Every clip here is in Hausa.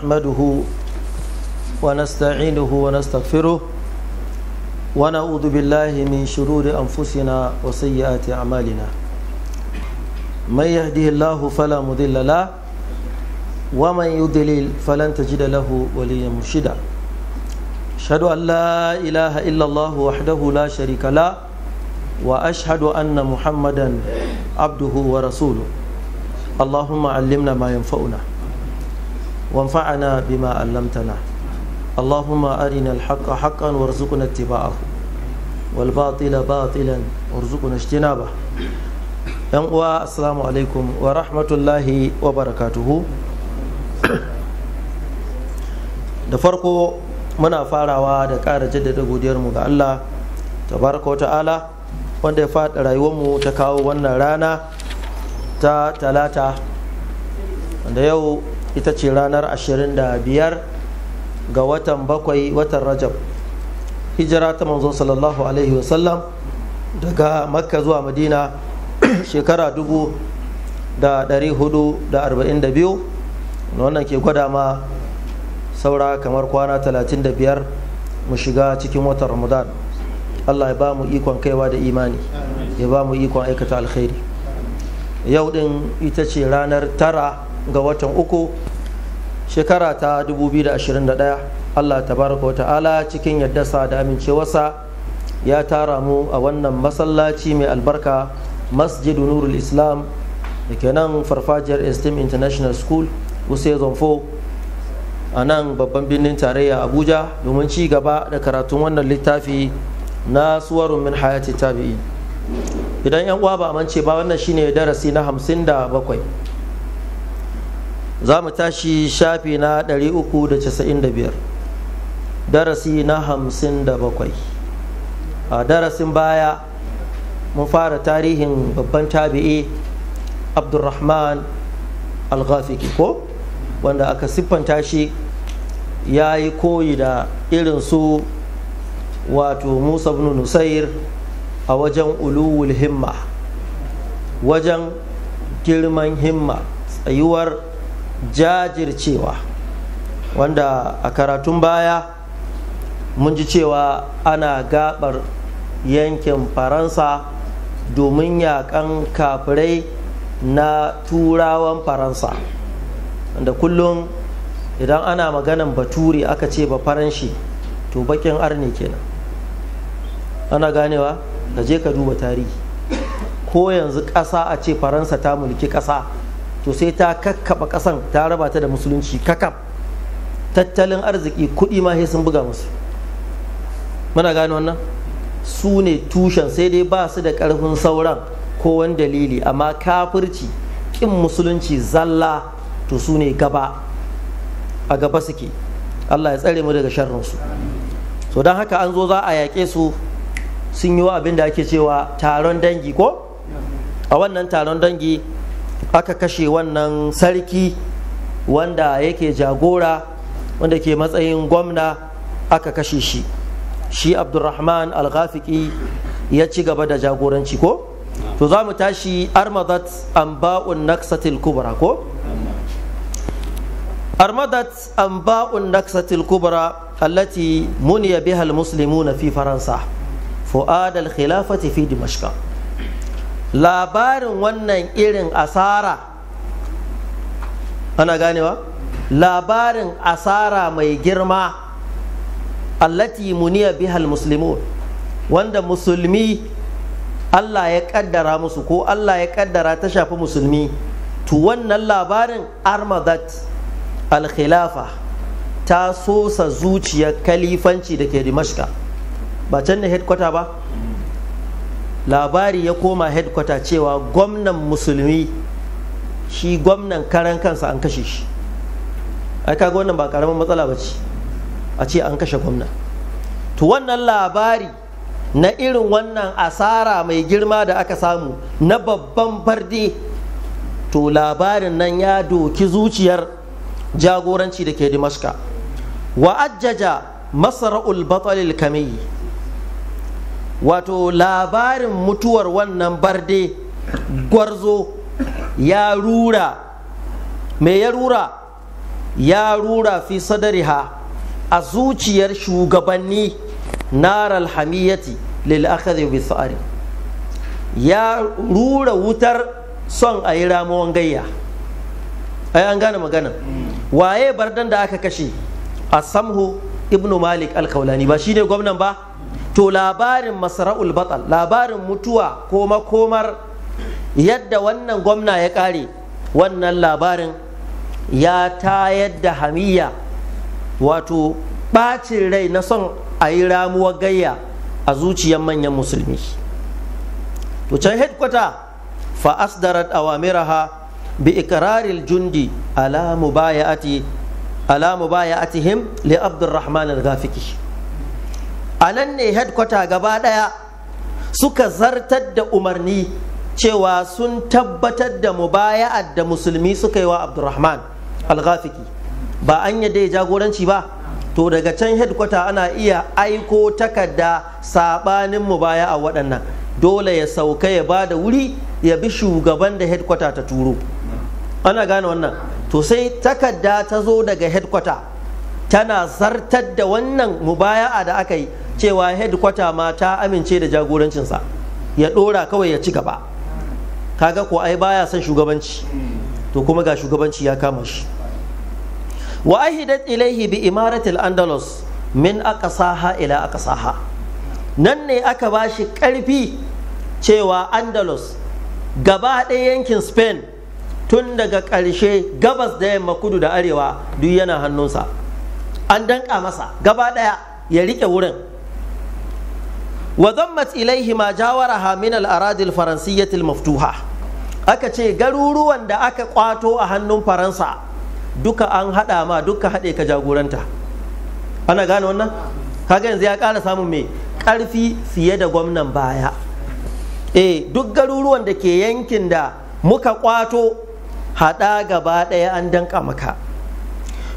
نحمده ونستعينه ونستغفره ونعوذ بالله من شرور أنفسنا وسيئات أعمالنا من يهده الله فلا مضل له ومن يضلل فلن تجد له وليا مرشدا أشهد أن لا إله إلا الله وحده لا شريك له وأشهد أن محمدا عبده ورسوله اللهم علمنا ما ينفعنا وانفعنا بما علمتنا اللهم أرنا الحق حقا وارزقنا اتباعه والباطل باطلا وارزقنا اجتنابه السلام عليكم ورحمة الله وبركاته. da farko muna farawa da ƙara jaddada godiyarmu ga Allah tabaraka wa ta'ala wanda ya faɗa rayuwarmu ta kawo wannan rana ta talata wanda yau ita ce ranar 25 ga watan 7 watan Rajab hijira ta manzo sallallahu alaihi wasallam daga Makka zuwa Madina shekara 1442 wannan ke gwada ma saura kamar kwana 35 mu shiga cikin watan Ramadan. Allah ya ba mu ikon kaiwa da imani, ya ba mu ikon aikata alkhairi. Yau din ita ce ranar 9 ga watan 3 shekara ta 2021. Allah tabaraka wa ta'ala cikin yaddarsa da amincewarsa ya tara mu a wannan masallaci mai albarka Masjidu Nurul Islam da ke nan farfajiyar Esteem International School Wuse Zonfo a nan babban birnin tarayya Abuja domin ci gaba da karatun wannan littafi na suwarun min hayati tabi'in. Idan yan uwa ba a mance ba, wannan shine darasi na 57. Za mu tashi shafi na 395, darasi na 57. A darasin baya mun fara tarihin babban tabi'i Abdurrahman Al-Ghafiqi ko wanda aka siffanta shi ya yi koyi da irin su wato Musa ibn Nusair a wajen uluwul himma, wajen girman himma, tsayuwar jajircewa, wanda a karatun baya mun ji cewa ana gabar yankin Faransa domin yakan kafirai na turawan Faransa, wanda kullum idan ana maganan bature aka ce ba faranshi to bakin arne kenan. Ana ganewa, ka je ka duba tarihi. Ko yanzu ƙasa a ce Faransa ta mulki ƙasa to sai ta kakkaba ƙasan ta raba ta da musulunci kakaf. Tattalin arziki kuɗi ma sai sun buga musu. Muna gane wannan? Su ne tushen, sai dai ba su da ƙarfin sauran ko wani dalili, amma kafirci ƙin musulunci zalla to su ne gaba, a gaba suke. Allah ya tsare mu daga sharrinsu. So don haka an zo za a yaƙe su, sun yi wa abin da ake cewa taron dangi ko? A wannan taron dangi aka kashe wannan sarki wanda yake jagora, wanda ke matsayin gwamna, aka kashe shi. Shi Abdurrahman Al-Ghafiqi ya ci gaba da jagoranci ko? To za mu tashi armadat anba'un naksatil kubra ko? armadat anba'un naksatil kubra allati muniya biha almuslimuna fi faransa fu'ad al-khilafati fi dimashq. Labarin wannan irin asara, ana ganewa? Labarin asara mai girma allati muniya biha almuslimun, wanda musulmi Allah ya kaddara musu ko Allah ya kaddara ta shafi musulmi, to wannan labarin armadat al-khilafa ta sosa zuciyar kalifanci da ke Dimashqa. Ba can ne headquarter ba? Labari ya koma headquarter cewa gwamnan musulmi, shi gwamnan karan kansa an kashe shi. Ai kaga wannan ba karamin matsala ba ce a ce an kashe gwamna. To wannan labari na irin wannan asara mai girma da aka samu na babban barde, to labarin nan ya doki zuciyar jagoranci da ke Dimashqa. Wa ajjaja masra'ul batalil kamiyi, wato labarin mutuwar wannan barde gwarzo ya rura. Me ya rura? ya rura fi sadariha a zuciyar shugabanni naral hamiyati lil akhadhi bi thari, ya rura wutar son a yi ramuwan gayya. ai an gane magana. Waye bardan da aka kashe? Asamhu ibnu Malik al-Kaulani, ba shine gwamnan ba? To labarin masra'ul batal, labarin mutuwa ko makomar yadda wannan gwamna ya kare, wannan labarin ya tayar da hamiya, wato bacin rai na son a yi ramuwar gayya a zuciyar manyan musulmi. To can headquarter fa asdarat awamiraha bi iqraril jundi ala mubaya'atihim li Abdurrahman al-Ghafiqi. Anan ne headquarter gaba daya suka zartar da umarni cewa sun tabbatar da mubaya'at da musulmi suka yi wa Abdurrahman al-Ghafiqi. Ba an yadda ya jagoranci ba, to daga can headquarter ana iya aiko takarda sabanin mubaya'a waɗannan, dole ya sauka ya ba da wuri ya bi shugaban da headquarter ta turo. Ana gane wannan. To sai takarda ta zo daga headquarter tana zartar da wannan mubaya'a da aka yi, cewa headquarter ma ta amince da jagorancinsa, ya ɗora kawai ya ci gaba. Kaga ko ai baya son shugabanci, to kuma ga shugabanci ya kama shi. Wa ahidat ilaihi bi imaratil andalus min aqsaha ila aqsaha. Nan ne aka bashi ƙarfi cewa Andalus gaba ɗaya yankin Spain, tun daga ƙarshe gabas da yamma, kudu da arewa, duk yana hannunsa. An danƙa masa gaba ɗaya ya riƙe wurin. Wa dhammat ilaihi ma jawaraha min al-aradil faransiyyati al-maftuha. Aka ce garuruwan da aka kwato a hannun Faransa duka an haɗa ma, duka haɗe ka jagoranta. Ana gane wannan? Kaga yanzu ya ƙara samun mai ƙarfi fiye da gwamnan baya. Duk garuruwan da ke yankin da muka kwato, haɗa gaba ɗaya an danƙa maka.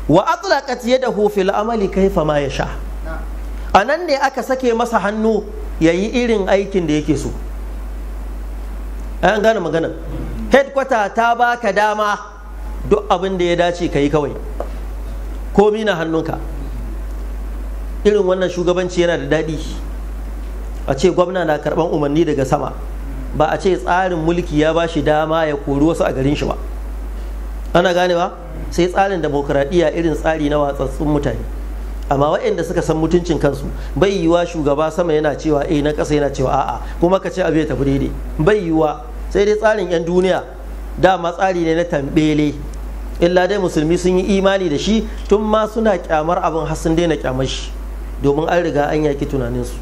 Wa atlaqat yadahu fil amali kaifa ma yasha. Anan ne aka sake masa hannu yayi irin aikin da yake so. An gane magana. Headquarter ta baka dama duk abin da ya dace ka yi kawai, komi na hannunka. Irin wannan shugabanci yana da daɗi, a ce gwamna na karɓan umarni daga sama, ba a ce tsarin mulki ya ba shi dama ya kori wasu a garin shi ba. Ana gane ba? Sai tsarin demokradiyya, irin tsari na watsatsun mutane. Amma waɗanda suka san mutuncin kansu, bai yiwa shugaba sama yana cewa na ƙasa yana cewa a'a, kuma ka ce abu ya tafi daidai, bai yiwa. Sai dai tsarin 'yan duniya, dama tsari ne na tambele. Illa dai musulmi sun yi imani da shi, tun ma suna kyamar abin har sun daina kyamar shi, domin an riga an yaki tunaninsu,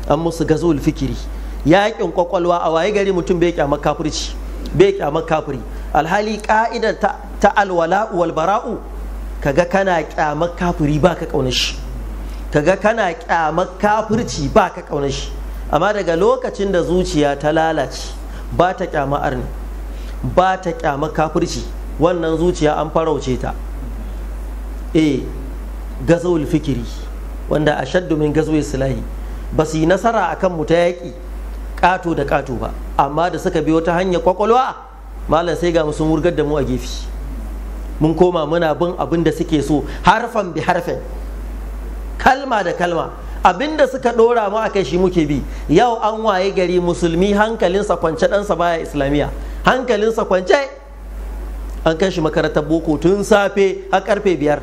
an musu gazul fikiri, yakin kwakwalwa. A waye gari mutum bai kyamar kafirci, bai kyamar kafiri, alhali ka'idar ta alwala'u wal bara'u, kaga kana kyamar kafiri ba ka kaunar shi, kaga kana kyamar kafirci ba ka kaunar shi. Amma daga lokacin da zuciya ta lalace, ba ta kyamar arni, ba ta kyamar kafirci, wannan zuciya an farauce ta. Gazawul fikiri, wanda a shaddu min gazawul silahi, ba su yi nasara akan mu ta yaƙi ƙato da ƙato ba, amma da suka biyo ta hanyar kwakwalwa, malam sai ga sun wurgar da mu a gefe, mun koma muna bin abin da suke so, harfan bi harfin, kalma da kalma. Abin da suka ɗora mu a kai shi muke bi. Yau an waye gari musulmi hankalinsa kwance, ɗansa baya islamiyya, hankalinsa kwance, an kai shi makarantar boko tun safe har karfe 5.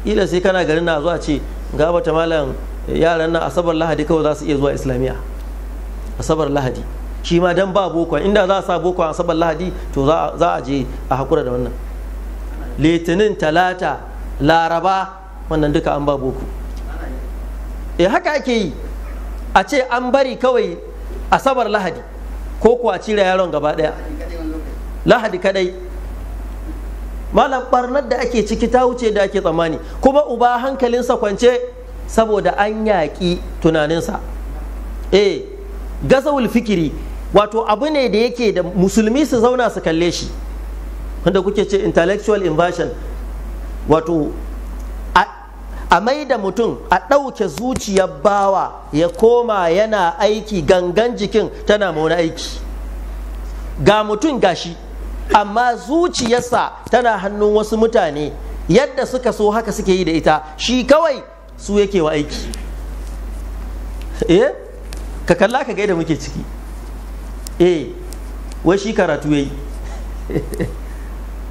Ila sai kana garin na zuwa ce ga bata malam, yaran nan asabar lahadi kawai za su iya zuwa islamiyya, asabar lahadi. Shi ma dan ba boko, inda za a sa boko asabar lahadi, to za a je a hakura da wannan. Litinin, talata, laraba, wannan duka an ba boko. Haka ake yi, a ce an bari kawai asabar lahadi, ko kuwa cire yaron gaba daya lahadi kadai. Malam barnar da ake ciki ta wuce da ake tsammani, kuma uba hankalinsa kwance saboda an yaƙi tunaninsa. Gazawul fikiri, wato abu ne da yake da musulmi su zauna su kalle shi, wanda kuke ce intellectual inversion, wato a mai da mutum, a ɗauke zuciyar bawa ya koma yana aiki, gangan jikin tana mauna aiki. Ga mutum gashi amma zuciyarsa tana hannun wasu mutane, yadda suka so haka suke yi da ita, shi kawai su yake wa aiki. Ka kalla ka ga yadda muke ciki. Wai shi karatu yayi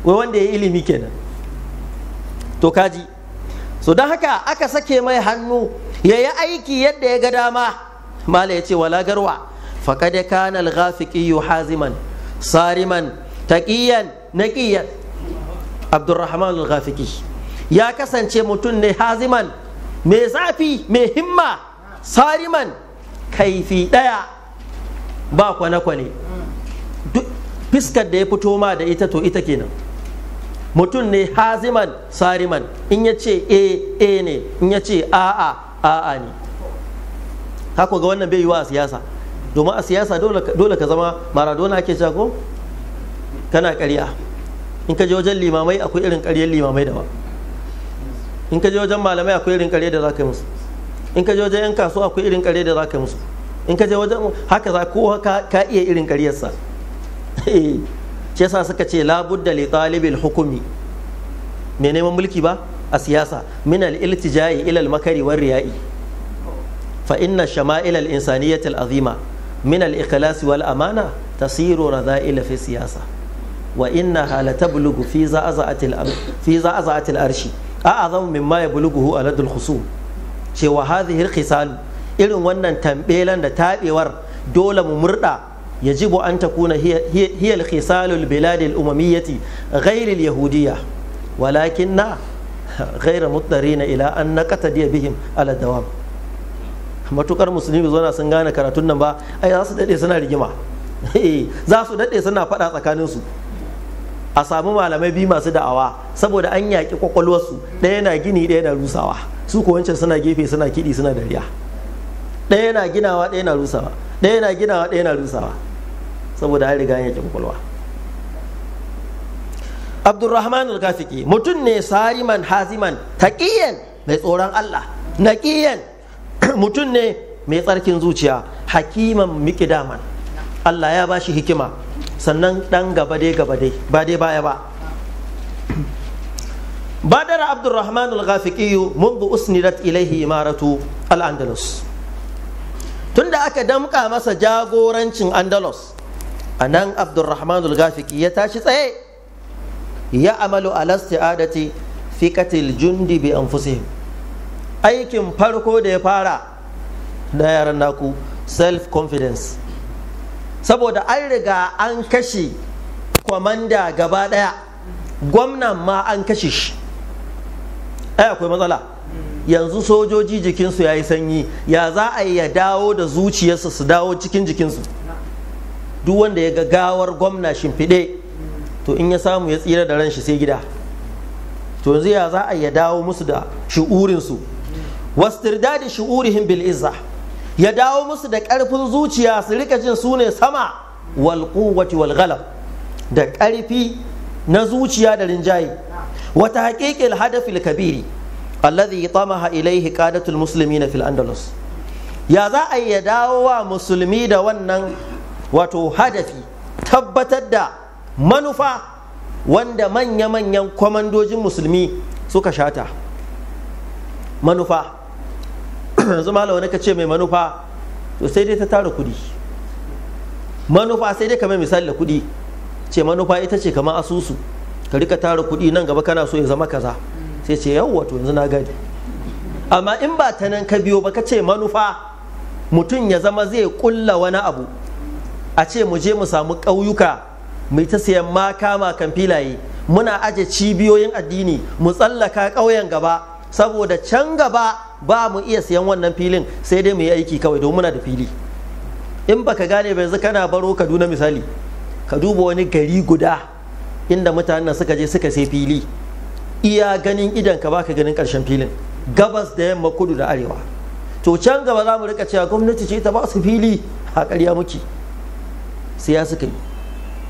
wai wanda ya yi ilimi kenan. To kaji, so don haka aka sake mai hannu ya yi aiki yadda ya ga dama. Mala ya ce wala garwa faqad kana al-ghafiqi haziman sariman taqiyan naqiyan. Abdurrahman al-Ghafiqi ya kasance mutum ne haziman, mai zafi, mai himma, sariman, kaifi daya ba kwane-kwane. Duk fiskar da ya fito ma da ita to ita kenan. Mutum ne haziman sariman, in ya ce a ne, in ya ce a'a ne. Haka ga wannan bai yi wa a siyasa, domin a siyasa dole ka zama Maradona ake cewa ko kana ƙarya. In ka je wajen limamai akwai irin ƙaryar limamai daban, in ka je wajen malamai akwai irin ƙarya da za ka yi musu, in ka je wajen 'yan kasuwa akwai irin ƙarya da za ka yi musu, in ka je wajen haka za ko ka iya irin ƙaryarsa. shi yasa suka ce labudda li talibil hukumi, mai neman mulki ba a siyasa, min al-iltijai ila al-makari war riya'i, fa inna shama'il al-insaniyyah al-azima min al-ikhlas wal amana tasiru radha'il fi siyasa, wa innaha la tablughu fi za'azatil arshi a'azam mimma yablughu aladul khusum. Cewa hadhihi al-khisal, irin wannan tambelan da tabewar dole mu murda, yajibu an takuna hiya al-khisal al-bilad al-umammiyah ghayr al-yahudiyyah, walakinna ghayr muttarin ila an naqtadi bihim ala dawam. Matukar musulmi zo sun gane karatun nan ba, ai za su dade suna rigima, za su dade suna fada tsakaninsu. A samu malamai biyu masu da'awa saboda an yaƙi kwakwalwarsu, ɗaya na gini ɗaya na rusawa, su ko wancan suna gefe suna kiɗi suna dariya. Ɗaya na ginawa ɗaya na rusawa, ɗaya na ginawa ɗaya na rusawa, saboda an riga yaƙi kwakwalwa. Abdurrahman al-Ghafiqi mutum ne sariman haziman taqiyan, mai tsoron Allah, naqiyan, mutum ne mai tsarkin zuciya, hakiman miqdaman, Allah ya bashi hikima, sannan dan gaba dai ba dai baya ba. Badara Abdurrahman al-Ghafiqi منذ أسندت إليه إمارة الأندلس, tunda aka damka masa jagorancin Andalus, anan Abdurrahman al-Ghafiqi ya tashi tsaye, ya amalu ala isti'adati fiqatil jundi bi anfusihim. Aikin farko da ya fara na yaran naku self confidence, saboda an riga an kashe kwamanda gaba daya, gwamnan ma an kashe shi. Ai akwai matsala, yanzu sojoji jikinsu ya yi sanyi, ya za a yi ya dawo da zuciyarsu su dawo cikin jikinsu. Duk wanda ya ga gawar gwamna shimfiɗe, to in ya samu ya tsira da ran shi sai gida. To yanzu ya za a yi ya dawo musu da shu'urinsu, wastirdadi shu'urihim bil izza, ya dawo musu da ƙarfin zuciya su rika jin su ne sama, wal quwwati wal ghalab, da ƙarfi na zuciya da rinjaye, wa tahqiqil hadafil kabiri alladhi tamaha ilayhi qadatul muslimina fil andalus. Ya za a ya dawo wa musulmi da wannan wato hadafi, tabbatar da manufa wanda manya-manyan kwamandojin musulmi suka shata. Manufa yanzu malam wani ka ce mai manufa, to sai dai ta tara kudi. Manufa sai dai kamar misali da kudi, ce manufa ita ce kamar asusu, ka rika tara kudi nan gaba kana so ya zama kaza, sai ce yawwa to yanzu na gani. Amma in ba ta nan ka biyo ba, ka ce manufa mutum ya zama zai kulla wani abu, a ce mu je mu samu ƙauyuka mai ta sayan makama kan filaye, muna aje cibiyoyin addini, mu tsallaka ƙauyen gaba, saboda can gaba ba mu iya siyan wannan filin, sai dai mu yi aiki kawai don muna da fili. In baka gane ba, yanzu kana baro Kaduna misali, ka duba wani gari guda inda mutanen suka je suka sai fili, iya ganin idan ka baka ganin ƙarshen filin, gabas da yamma, kudu da arewa. To can gaba za mu rika cewa gwamnati ce ta ba su fili, a ƙarya muke. Sai ya suka yi,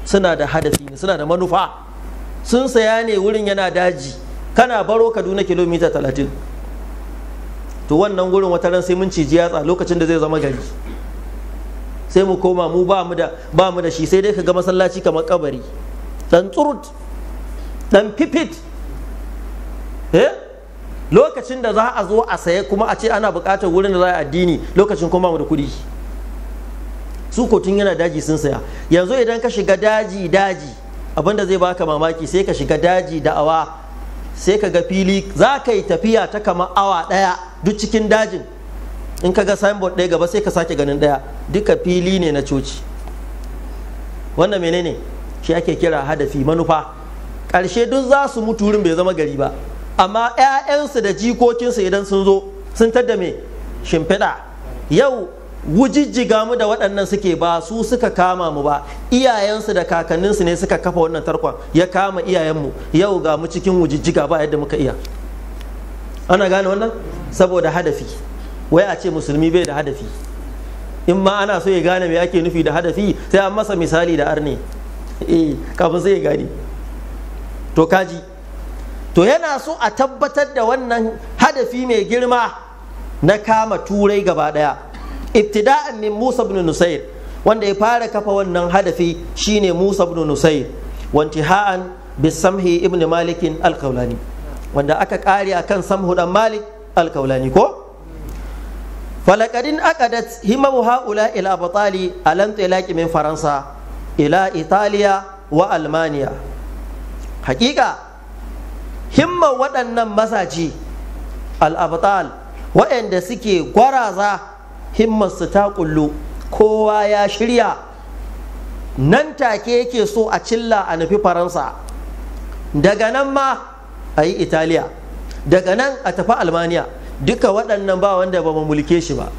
suna da hadafi ne, suna da manufa, sun saya ne wurin yana daji, kana baro Kaduna kilomita 30. To wannan gurin wata ran sai mun ciji yatsa lokacin da zai zama gari, sai mu koma mu ba mu da shi, sai dai ka ga masallaci kamar kabari, dan tsurut, dan fifit, lokacin da za a zo a saye kuma a ce ana buƙatar wurin da za a addini, lokacin kuma mu da kuɗi. Su ko tun yana daji sun saya. Yanzu idan ka shiga daji abinda zai baka mamaki, sai ka shiga daji da awa, sai ka ga fili, za ka yi tafiya ta kamar awa ɗaya duk cikin dajin, in ka ga signboard ɗaya gaba sai ka sake ganin ɗaya, duka fili ne na coci. Wannan menene shi ake kira hadafi, manufa. Ƙarshe duk za su mutu wurin bai zama gari ba, amma 'ya'yansu da jikokinsu idan sun zo sun tadda me shimfiɗa. Yau wujijjiga mu da waɗannan suke, ba su suka kama mu ba, iyayensu da kakanninsu ne suka kafa wannan tarkon ya kama iyayenmu. Yau ga mu cikin wujijjiga ba yadda muka iya. Ana gane wannan? Saboda hadafi. Wai a ce musulmi bai da hadafi. In ma ana so ya gane me ake nufi da hadafi, sai an masa misali da arne, kafin sai ya gane. To kaji, to yana so a tabbatar da wannan hadafi mai girma na kama turai gaba daya. Ibtida'an min Musa ibn Nusair, wanda ya fara kafa wannan hadafi shine Musa ibn Nusair, wa intiha'an bisamhi ibn Malik al-Kaulani, wanda aka kare akan Samhu dan Malik al-Kaulani ko. Falaqadin aqadat himamu haula ila abtali alan tilaqi min Faransa ila Italiya wa Almaniya. Hakika himman waɗannan mazaji al-abtal waɗanda suke gwaraza, himmarsu ta kullu, kowa ya shirya, nan take yake so a cilla a nufi Faransa, daga nan ma a yi Italiya, daga nan a tafi Almaniya. Duka waɗannan ba wanda ba mu mulke shi ba.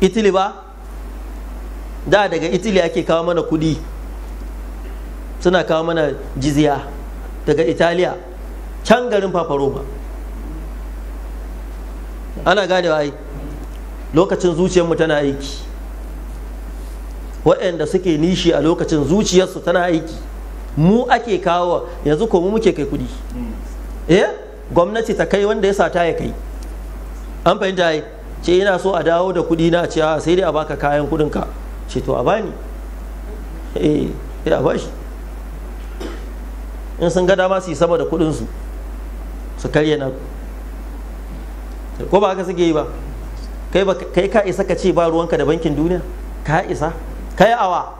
Italy ba, da daga Italy ake kawo mana kudi, suna kawo mana jizya daga Italiya can garin Fafaroma. Ana ganewa ai, lokacin zuciyarmu tana aiki, waɗanda suke nishi a lokacin zuciyarsu tana aiki, mu ake kawo. Yanzu ko mu muke kai kudi, gwamnati ta kai wanda ya sata ya kai. An fahimta ai, ce ina so a dawo da kudi na, ce sai dai a baka kayan kudinka, ce to a bani, a bashi. In sun ga dama su yi sama da kudinsu su karye na, ko ba haka suke yi ba? Kai ka isa ka ce ba ruwanka da bankin duniya? Ka isa? Kai awa?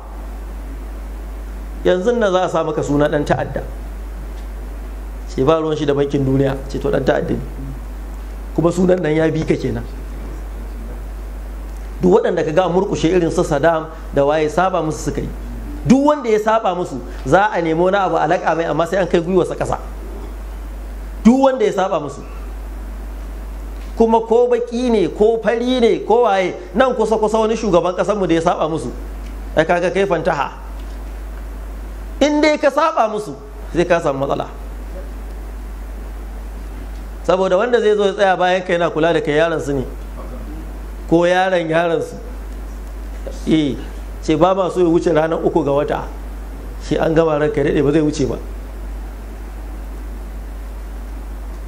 Yanzu nan za a sa maka suna dan ta'adda, ce ba ruwan shi da bankin duniya, ce to dan ta'adda ne, kuma sunan nan ya bi ka kenan. Duk waɗanda ka ga murkushe irin su Saddam da waye saba musu suka yi. Duk wanda ya saba musu za a nemo na abu alaka mai, amma sai an kai gwiwarsa ƙasa. Duk wanda ya saba musu, kuma ko baki ne ko fari ne ko waye, nan kusa wani shugaban ƙasarmu da ya saba musu, ai kaga kai fantaha. In dai ka saba musu sai ka samu matsala, saboda wanda zai zo ya tsaya bayan kai yana kula da kai yaron su ne, ko yaron su. Ce ba ma so ya wuce ranar 3 ga wata, shi an gama ranka daɗe ba zai wuce ba.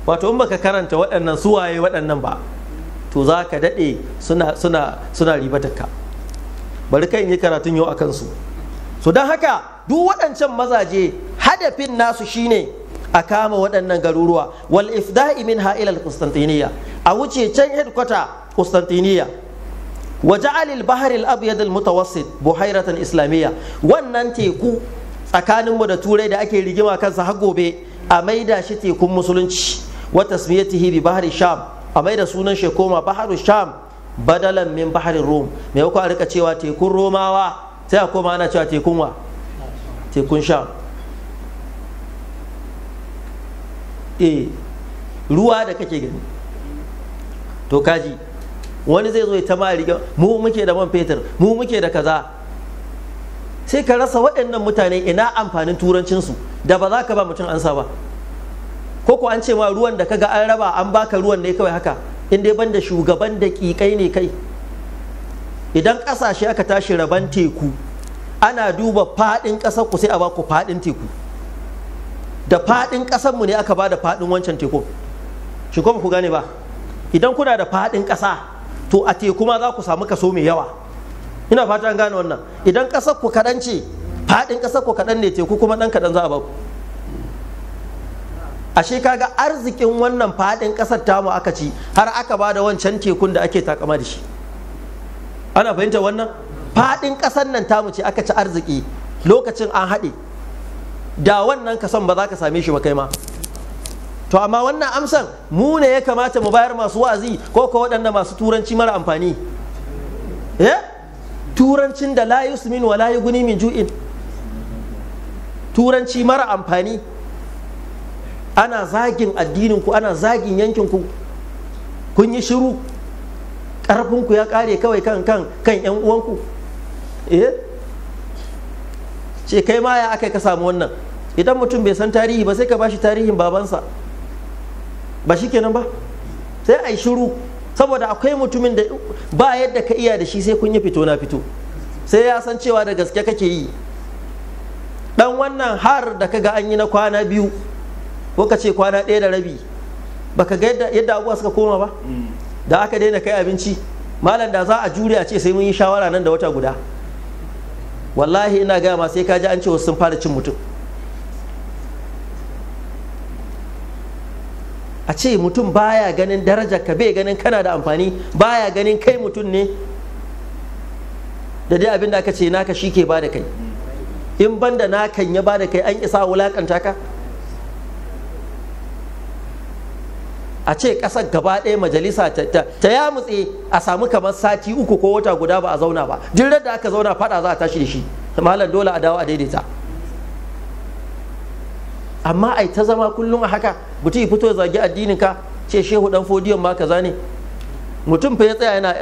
Wato in baka karanta waɗannan suwaye waɗannan ba, to za ka daɗe suna ribatarka. Bari kai in yi karatun yau a kansu. So don haka duk waɗancan mazaje hadafin nasu shine a kama waɗannan garuruwa, wal ifda'i minha ila al-Qustantiniya, a wuce can headquarter Qustantiniya, wa ja'alil bahri al-abyad al-mutawassit buhairatan islamiyya. Wannan teku tsakaninmu da turai da ake rigima kansa har gobe, a maida shi tekun musulunci, wa tasmiyatihi bi bahri sham, a maida sunan shi koma bahru sham badalan min bahri rum. Me yau a rika cewa tekun romawa, sai a koma ana cewa tekun wa? Tekun sham. Ruwa da kake gani, to kaji wani zai zo ya ta riga, mu muke da man fetur, mu muke da kaza, sai ka rasa waɗannan mutane ina amfanin turancinsu da ba za ka ba mutum ansa ba. Ko ko an ce ma ruwan da kaga an raba an baka ruwan ne kawai haka, in dai banda shugaban daƙiƙai ne kai. Idan ƙasashe aka tashi raban teku, ana duba faɗin ƙasar ku sai a baku faɗin teku, da faɗin ƙasarmu ne aka ba da faɗin wancan teku. Shi kuma ku gane ba, idan kuna da faɗin ƙasa, to a teku ma za ku samu kaso mai yawa. ina fata an gane wannan. Idan ƙasar ku kaɗan ce, faɗin ƙasar ku kaɗan ne, teku kuma ɗan kaɗan za a baku. Ashe kaga arzikin wannan faɗin ƙasar tamu aka ci, har aka ba da wancan tekun da ake takama da shi. Ana fahimta wannan? Faɗin ƙasar nan tamu ce aka ci arziki, lokacin an haɗe, da wannan kason ba za ka same shi ba kai ma. To amma wannan amsan mu ne ya kamata mu bayar, masu wa'azi ko waɗanda masu turanci mara amfani? Turancin da la yusmin wa la yughni min ju'in, turanci mara amfani. Ana zagin addinin ku, ana zagin yankin ku, kun yi shiru, ƙarfin ku ya ƙare kawai kan ƴan uwanku. Ce kai ma ya aka ka samu wannan? Idan mutum bai san tarihi ba sai ka bashi tarihin babansa, ba shi kenan ba? Sai ai shiru, saboda akwai mutumin da ba yadda ka iya da shi sai kun yi fito na fito, sai ya san cewa da gaske kake yi. Dan wannan har da kaga an yi na kwana biyu ko ka ce kwana ɗaya da rabi, baka ga yadda abubuwa suka koma ba? Da aka daina kai abinci, malam da za a jure a ce sai mun yi shawara nan da wata guda, wallahi ina gaya ma sai ka ji an ce wasu sun fara cin mutum. A ce mutum baya ganin darajar ka, bai ganin kana da amfani, baya ganin kai mutum ne, da dai abin da aka ce naka shi ke ba da kai. In banda nakan ya ba da kai, an isa wulakanta ka? A ce ƙasar gaba ɗaya majalisa ta yamutse, a samu kamar sati 3 ko wata guda ba a zauna ba, duk da aka zauna faɗa za a tashi da shi, malam dole a dawo a daidaita. Amma ai ta zama kullum a haka, mutum ya fito ya zagi addinin ka, ce shehu dan fodiyon ma kaza ne. Mutum fa ya tsaya yana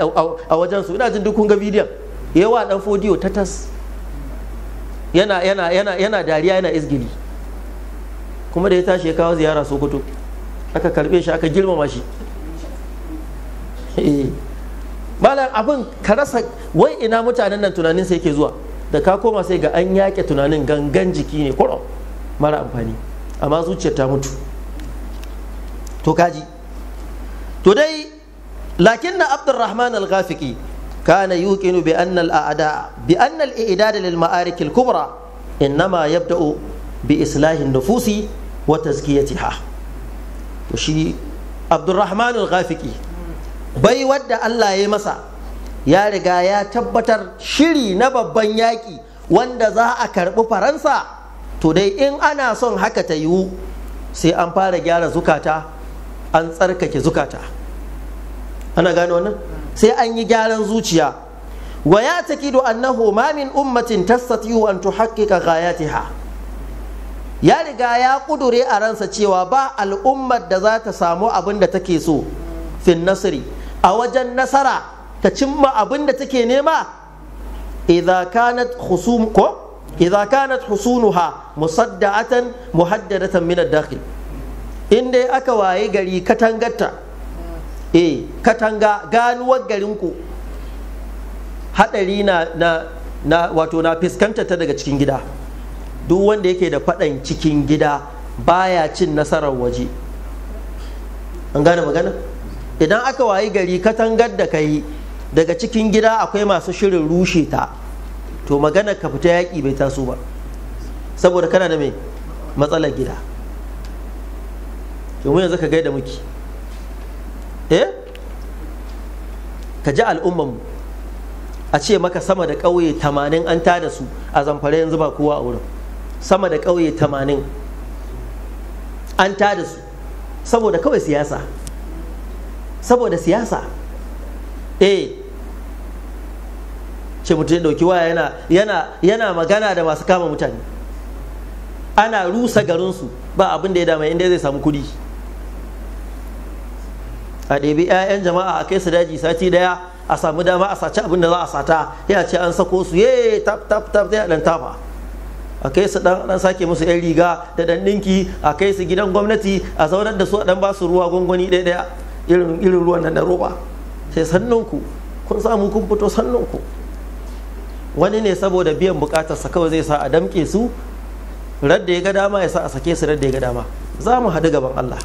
a wajen su, ina jin duk kun ga bidiyon, yawa dan fodiyo ta tas, yana dariya, yana izgili, kuma da ya tashi ya kawo ziyara Sokoto, aka karbe shi, aka girmama shi. Malam abin ka rasa wai ina mutanen nan tunanin sai yake zuwa, da ka koma sai ga an yake tunanin, gangan jiki ne kurum mara amfani, amma zuciyar ta mutu. To kaji, to dai lakin na Abdurrahman al-Ghafiqi kana yuqinu bi anna al-a'da bi anna al-i'dad lil ma'arik al-kubra innama yabda'u bi islahin nufusi wa tazkiyatiha. To shi Abdurrahman al-Ghafiqi bai wadda Allah ya masa, ya riga ya tabbatar shiri na babban yaƙi wanda za a karɓi Faransa. To dai in ana son haka ta yiwu, sai an fara gyara zukata, an tsarkake zukata. Ana gane wannan? Sai an yi gyaran zuciya. Wa ya taqidu annahu ma min ummatin tastati'u an tuhaqqiqa ghayatiha. Ya riga ya kudure a ransa cewa ba al'ummar da za ta samu abin da take so fin nasri, a wajen nasara ta cimma abin da take nema, idza kanat husunuha musadda'atan muhaddadatan min ad-dakhil. Inda aka waye gari katangarta, katanga ganuwar garinku hadari wato na fiskanta ta daga cikin gida. Duk wanda yake da faɗan cikin gida baya cin nasarar waje. An gane magana? Idan aka wayi gari katangar da kai daga cikin gida akwai masu shirin rushe ta, to magana ka fita yaƙi bai taso ba, saboda kana da mai matsalar gida. To mu yanzu ka gaida muke, ka ji al'ummanmu a ce maka sama da ƙauye 80 an tada su a Zamfara, yanzu ba kowa a wurin. Sama da ƙauye 80 an tada su saboda kawai siyasa, saboda siyasa. Ce mutum ya ɗauki waya yana magana da masu kama mutane, ana rusa garinsu, ba abin da ya dama inda zai samu kuɗi. A ɗebi 'ya'yan jama'a a kai su daji sati daya, a samu dama a saci abin da za a sata, ya ce an sako su tap tap tap, sai a ɗan tafa, a kai su ɗan sake musu 'yan riga da ɗan ɗinki, a kai su gidan gwamnati, a zaunar da su, a ɗan ba su ruwa gwangwani ɗaya irin ruwan nan na roba, sai sannunku kun samu kun fito, sannunku. Wani ne saboda biyan bukatarsa kawai zai sa a damƙe su, radda ya ga dama ya sa a sake su radda ya ga dama. Za mu haɗu gaban Allah,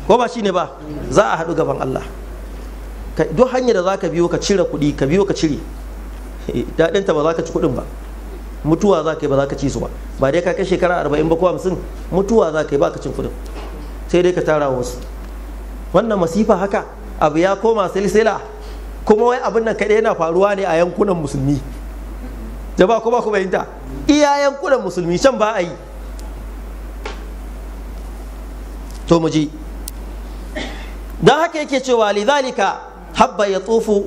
ko ba shi ne ba? Za a haɗu gaban Allah. Duk hanyar da za ka biyo ka cire kuɗi, ka biyo ka cire, daɗinta ba za ka ci kuɗin ba, mutuwa za ka yi ba za ka ci su ba. Ba dai ka kai shekara 40 ba ko 50, mutuwa za ka yi ba ka cin kuɗin, sai dai ka tara wasu. Wannan masifa haka abu ya koma silsila, kuma wai abin nan kaɗai yana faruwa ne a yankunan musulmi. Jama'a kuma ku bayinta, iya yankunan musulmi can ba a yi. To mu ji, don haka yake cewa lidhalika habba ya tsufu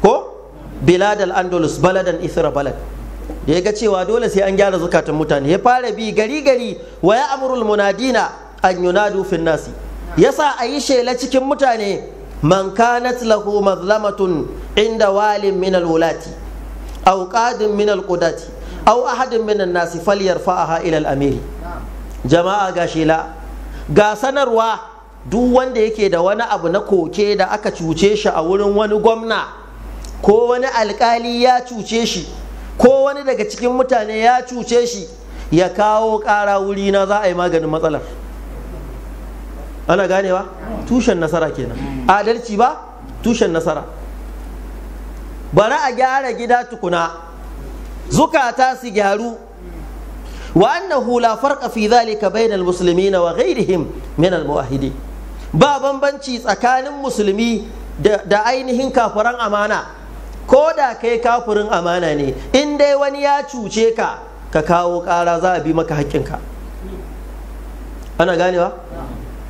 ko bilad al-andalus baladan isra balad, da ya ga cewa dole sai an gyara zukatan mutane, ya fara bi gari gari wa ya amurul munadina an yunadu fin nasi, yasa a yi shela cikin mutane, man kanat lahu mazlamatun inda walin min al-wulati aw qadin min al-qudati aw ahadin min an-nasi falyarfa'aha ila al-amiri. Jama'a ga shela, ga sanarwa, duk wanda yake da wani abu na koke da aka cuce shi a wurin wani gwamna ko wani alkali ya cuce shi ko wani daga cikin mutane ya cuce shi, ya kawo ƙara wuri na, za a yi maganin matsalar. Ana ganewa? Tushen nasara kenan. Adalci ba? Tushen nasara. Bari a gyara gida tukuna, zukata su gyaru. Wa annahu la farqa fi dhalika bayna al-muslimina wa ghayrihim min al-muwahhidin. Ba bambanci tsakanin musulmi da ainihin kafiran amana. Ko da kai kafirin amana ne, in dai wani ya cuce ka, ka kawo ƙara, za a bi maka haƙƙinka. Ana ganewa?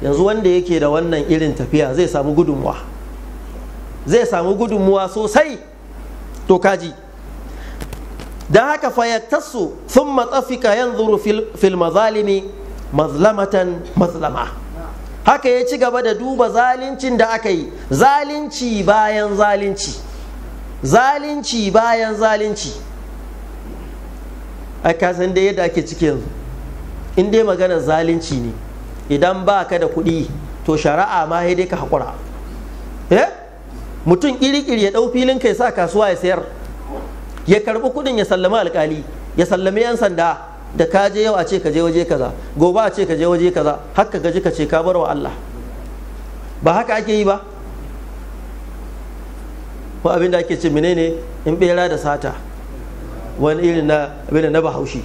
Yanzu wanda yake da wannan irin tafiya zai samu gudunmuwa, zai samu gudunmuwa sosai. To kaji, don haka fayaktassu sun matsafika yanzuru fil mazalimi mazlamatan mazlama. Haka ya ci gaba da duba zalincin da aka yi, zalunci bayan zalunci, zalunci bayan zalunci. Ai ka san dai yadda ake ciki yanzu, in dai maganar zalunci ne, idan ba ka da kuɗi to shari'a ma sai dai ka haƙura. Mutum ƙiri-ƙiri ya ɗau filin kai sa kasuwa ya sayar, ya karɓi kuɗin ya sallami alƙali, ya sallami 'yan sanda, da ka je yau a ce ka je waje kaza, gobe a ce ka je waje kaza, haka gaji ka ce ka bar wa Allah. Ba haka ake yi ba? Ko abin da ake ce menene in bera da sata, wani irin na abin da na Bahaushe.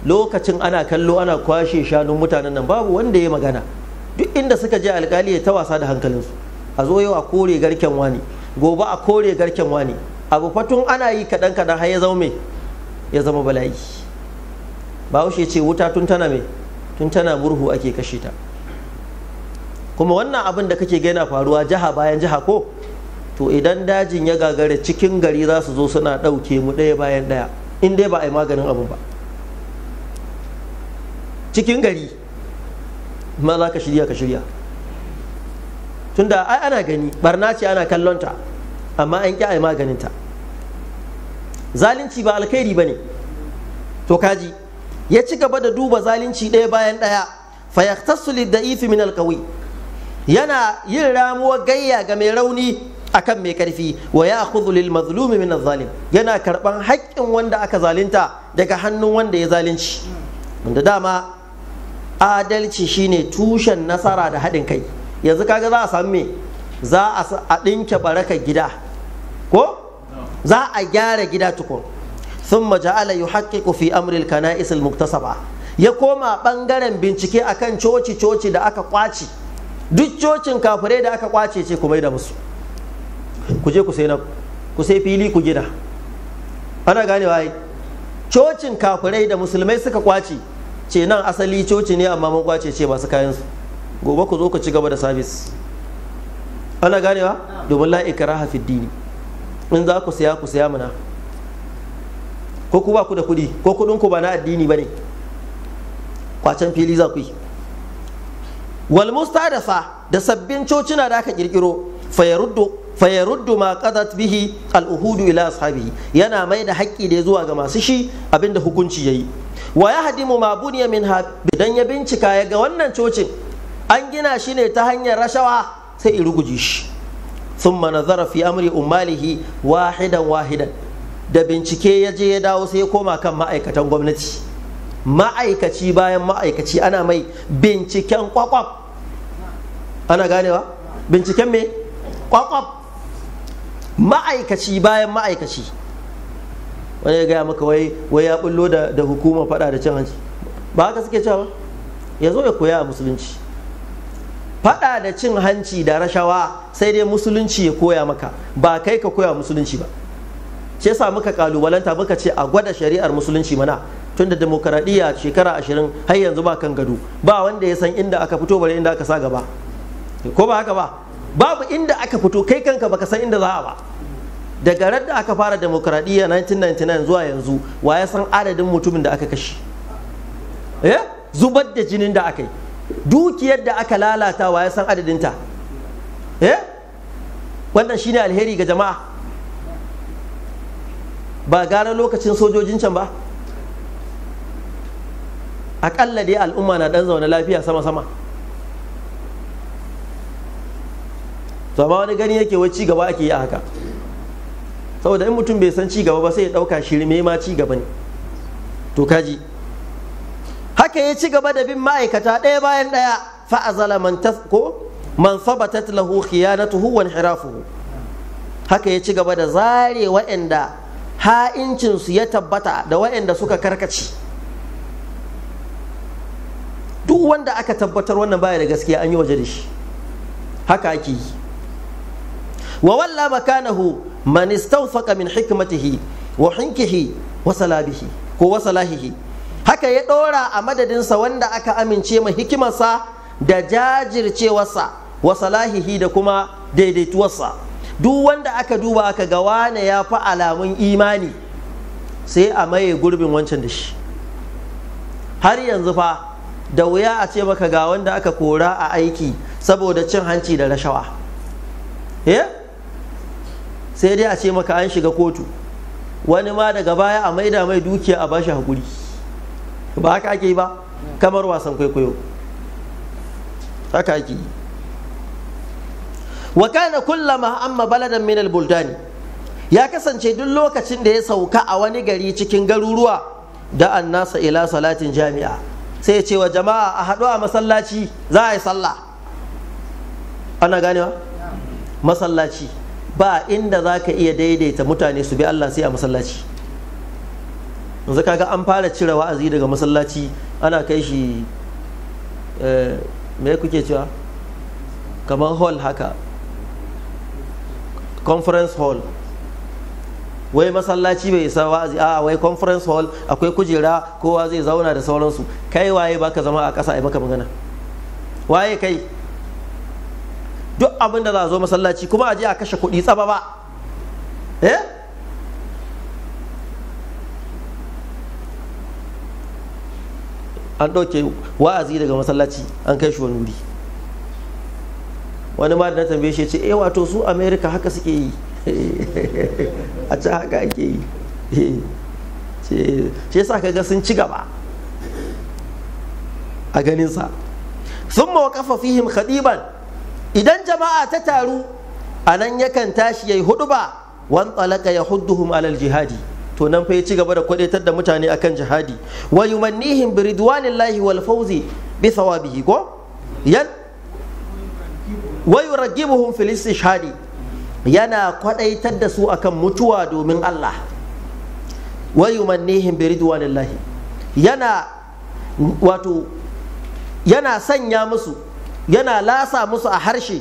Lokacin ana kallo ana kwashe shanun mutanen nan, babu wanda ya magana. Duk inda suka je alkali ya ta wasa da hankalinsu, a zo yau a kore garken wani, gobe a kore garken wani, abu fatun ana yi kaɗan kaɗan har ya zama me, ya zama bala'i. Bahaushe ce wuta tun tana me, tun tana murhu ake kashe ta. Kuma wannan abin da kake gaina faruwa jiha bayan jiha ko, to idan dajin ya gagare cikin gari za su zo suna ɗauke mu ɗaya bayan ɗaya, in dai ba a yi maganin abin ba. Cikin gari ma za ka shirya, tunda ai ana gani barna ce, ana kallonta, amma an ƙi a yi maganinta. Zalunci ba alkhairi ba ne. To kaji, ya ci gaba da duba zalunci ɗaya bayan ɗaya. Fa yahtassu lid-da'ifi min al-qawi, yana yin ramuwar gayya ga mai rauni akan mai karfi. Wa ya'khudhu lil-mazlumi min az-zalim, yana karban haƙƙin wanda aka zalunta daga hannun wanda ya zalunci. Wanda dama adalci shine tushen nasara da haɗin kai. Yanzu kaga za a samu me, za a ɗinke barakar gida ko za a gyara gida tukun. Thumma ja'ala yuhaqqiqu fi amri al-kana'is al-muktasaba, ya koma bangaren bincike akan coci da aka kwace. Duk cocin kafirai da aka kwace ce ku mai da musu, ku je ku sai fili ku gina. Ana ganewa ai, cocin kafirai da musulmai suka kwace ce nan asali coci ne amma mun kwace ce masu kayansu, gobe ku zo ku ci gaba da sabis. Ana ganewa? Domin la ikraha fid dini, in za ku saya mana, ko ku ba ku da kuɗi, ko kuɗin ku ba na addini bane, kwacen fili za ku yi. Wal mustadasa, da sabbin cocina da aka kirkiro, fayaruddu ma qadat bihi al-uhudu ila ashabihi, yana mai da haƙƙi da zuwa ga masu shi abinda hukunci yayi. Wa yahdimu ma buniya minha, bidan ya bincika ya ga wannan cocin an gina shi ne ta hanyar rashawa, sai i ruguje shi. Thumma nazara fi amri ummalihi wahidan, da bincike ya je ya dawo sai ya koma kan ma'aikatan gwamnati. Ma'aikaci bayan ma'aikaci ana mai binciken kwakwaf. Ana ganewa? Binciken me? Kwakwaf. Ma'aikaci bayan ma'aikaci wani ya gaya maka wai ya bullo da hukumar fada da cin hanci, ba haka suke cewa ba? Ya zo ya koya a musulunci. Fada da cin hanci da rashawa sai dai musulunci ya koya maka, ba kai ka koya musulunci ba. shi yasa muka kalubalanta muka ce a gwada shari'ar musulunci mana, tunda demokaradiyya shekara 20 har yanzu ba kan gado, ba wanda ya san inda aka fito bare inda aka sa gaba, ko ba haka ba? Babu inda aka fito, kai kanka baka san inda za a ba. Daga ran da aka fara demokaradiyya 1999 zuwa yanzu, wa ya san adadin mutumin da aka kashe, zubar da jinin da aka yi, dukiyar da aka lalata, wa ya san adadinta? Wannan shine alheri ga jama'a. Ba gara lokacin sojojin can ba? Aƙalla dai al'umma na ɗan zaune lafiya sama-sama. To amma wani gani yake wai ci gaba ake yi a haka, saboda in mutum bai san ci gaba ba sai ya ɗauka shirme ma ci gaba ne. To kaji haka ya ci gaba da bin ma'aikata ɗaya bayan ɗaya, fa'azala man sabatat lahu khiyanatuhu wa inhirafuhu. Haka ya ci gaba da zare waɗanda ha'incinsu ya tabbata da waɗanda suka karkace. Duk wanda aka tabbatar wannan baya da gaskiya an yi waje da shi. Haka ake yi. Wa walla makanahu man istawfaqa min hikmatihi wa hinkihi wa salabihi ko wa salahihi. Haka ya ɗora a madadinsa wanda aka amince ma hikimarsa da jajircewarsa wa salahihi da kuma daidaituwarsa. Duk wanda aka duba aka ga wane ya fi alamun imani, sai a maye gurbin wancan da shi. Har yanzu fa da wuya a ce maka ga wanda aka kora a aiki saboda cin hanci da rashawa, sai dai a ce maka an shiga kotu, wani ma daga baya a maida mai dukiya a bashi hakuri. Ba haka ake yi ba? Kamar wasan kwaikwayo haka ake yi. Wa kana kullama amma baladan min al-buldani, ya kasance duk lokacin da ya sauka a wani gari cikin garuruwa, da annasa ila salatin jami'a, sai ya ce wa jama'a a haɗu a masallaci za a yi sallah. Ana ganewa? Masallaci ba inda za ka iya daidaita mutane su bi Allah sai a masallaci. Yanzu kaga an fara cire wa'azi daga masallaci ana kai shi me kuke cewa kamar hall haka, conference hall. Wai masallaci bai isa wa'azi, a wai conference hall akwai kujera kowa zai zauna da sauransu. Kai waye baka zama a ƙasa ai maka magana? Waye kai? Duk abin da za a zo masallaci kuma a je a kashe kuɗi tsaba ba, an ɗauke wa'azi daga masallaci an kai shi wani wuri. Wani ma da na tambaye shi ce wato su America haka suke yi a can haka ake yi. shi yasa kaga sun ci gaba a ganinsa. Thumma waqafa fihim khadiban, idan jama'a ta taru a nan yakan tashi yayi huduba, wan talaka yahudduhum alal jihadi, to nan fa ya ci gaba da kwadaitar da mutane akan jihadi. Wa yumannihim bi ridwanillahi wal fawzi bi thawabihi ko wa yuraggibuhum fil istishhadi, yana kwadaitar da su akan mutuwa domin Allah. Wa yumannihim bi ridwanillahi, yana sanya musu, yana lasa musu a harshe,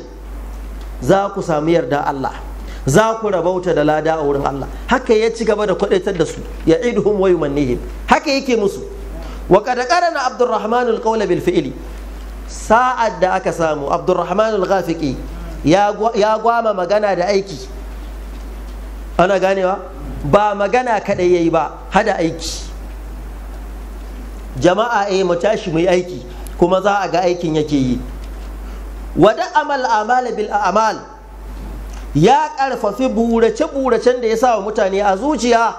za ku sami yarda Allah, za ku rabauta da lada a wurin Allah. Haka ya ci gaba da kwadaitar da su, ya iduhum wa yumannihim, haka yake musu. Wa qad qarana Abdurrahman al-qawla bil fi'li, sa'ad da aka samu Abdurrahman al-Ghafiqi ya gwama magana da aiki. Ana ganewa? Ba magana kadai yayi ba, hada aiki. Jama'a mu tashi mu yi aiki, kuma za a ga aikin yake yi. Wada amal bil a'mal, ya karfafi burace-buracen da ya sa wa mutane a zuciya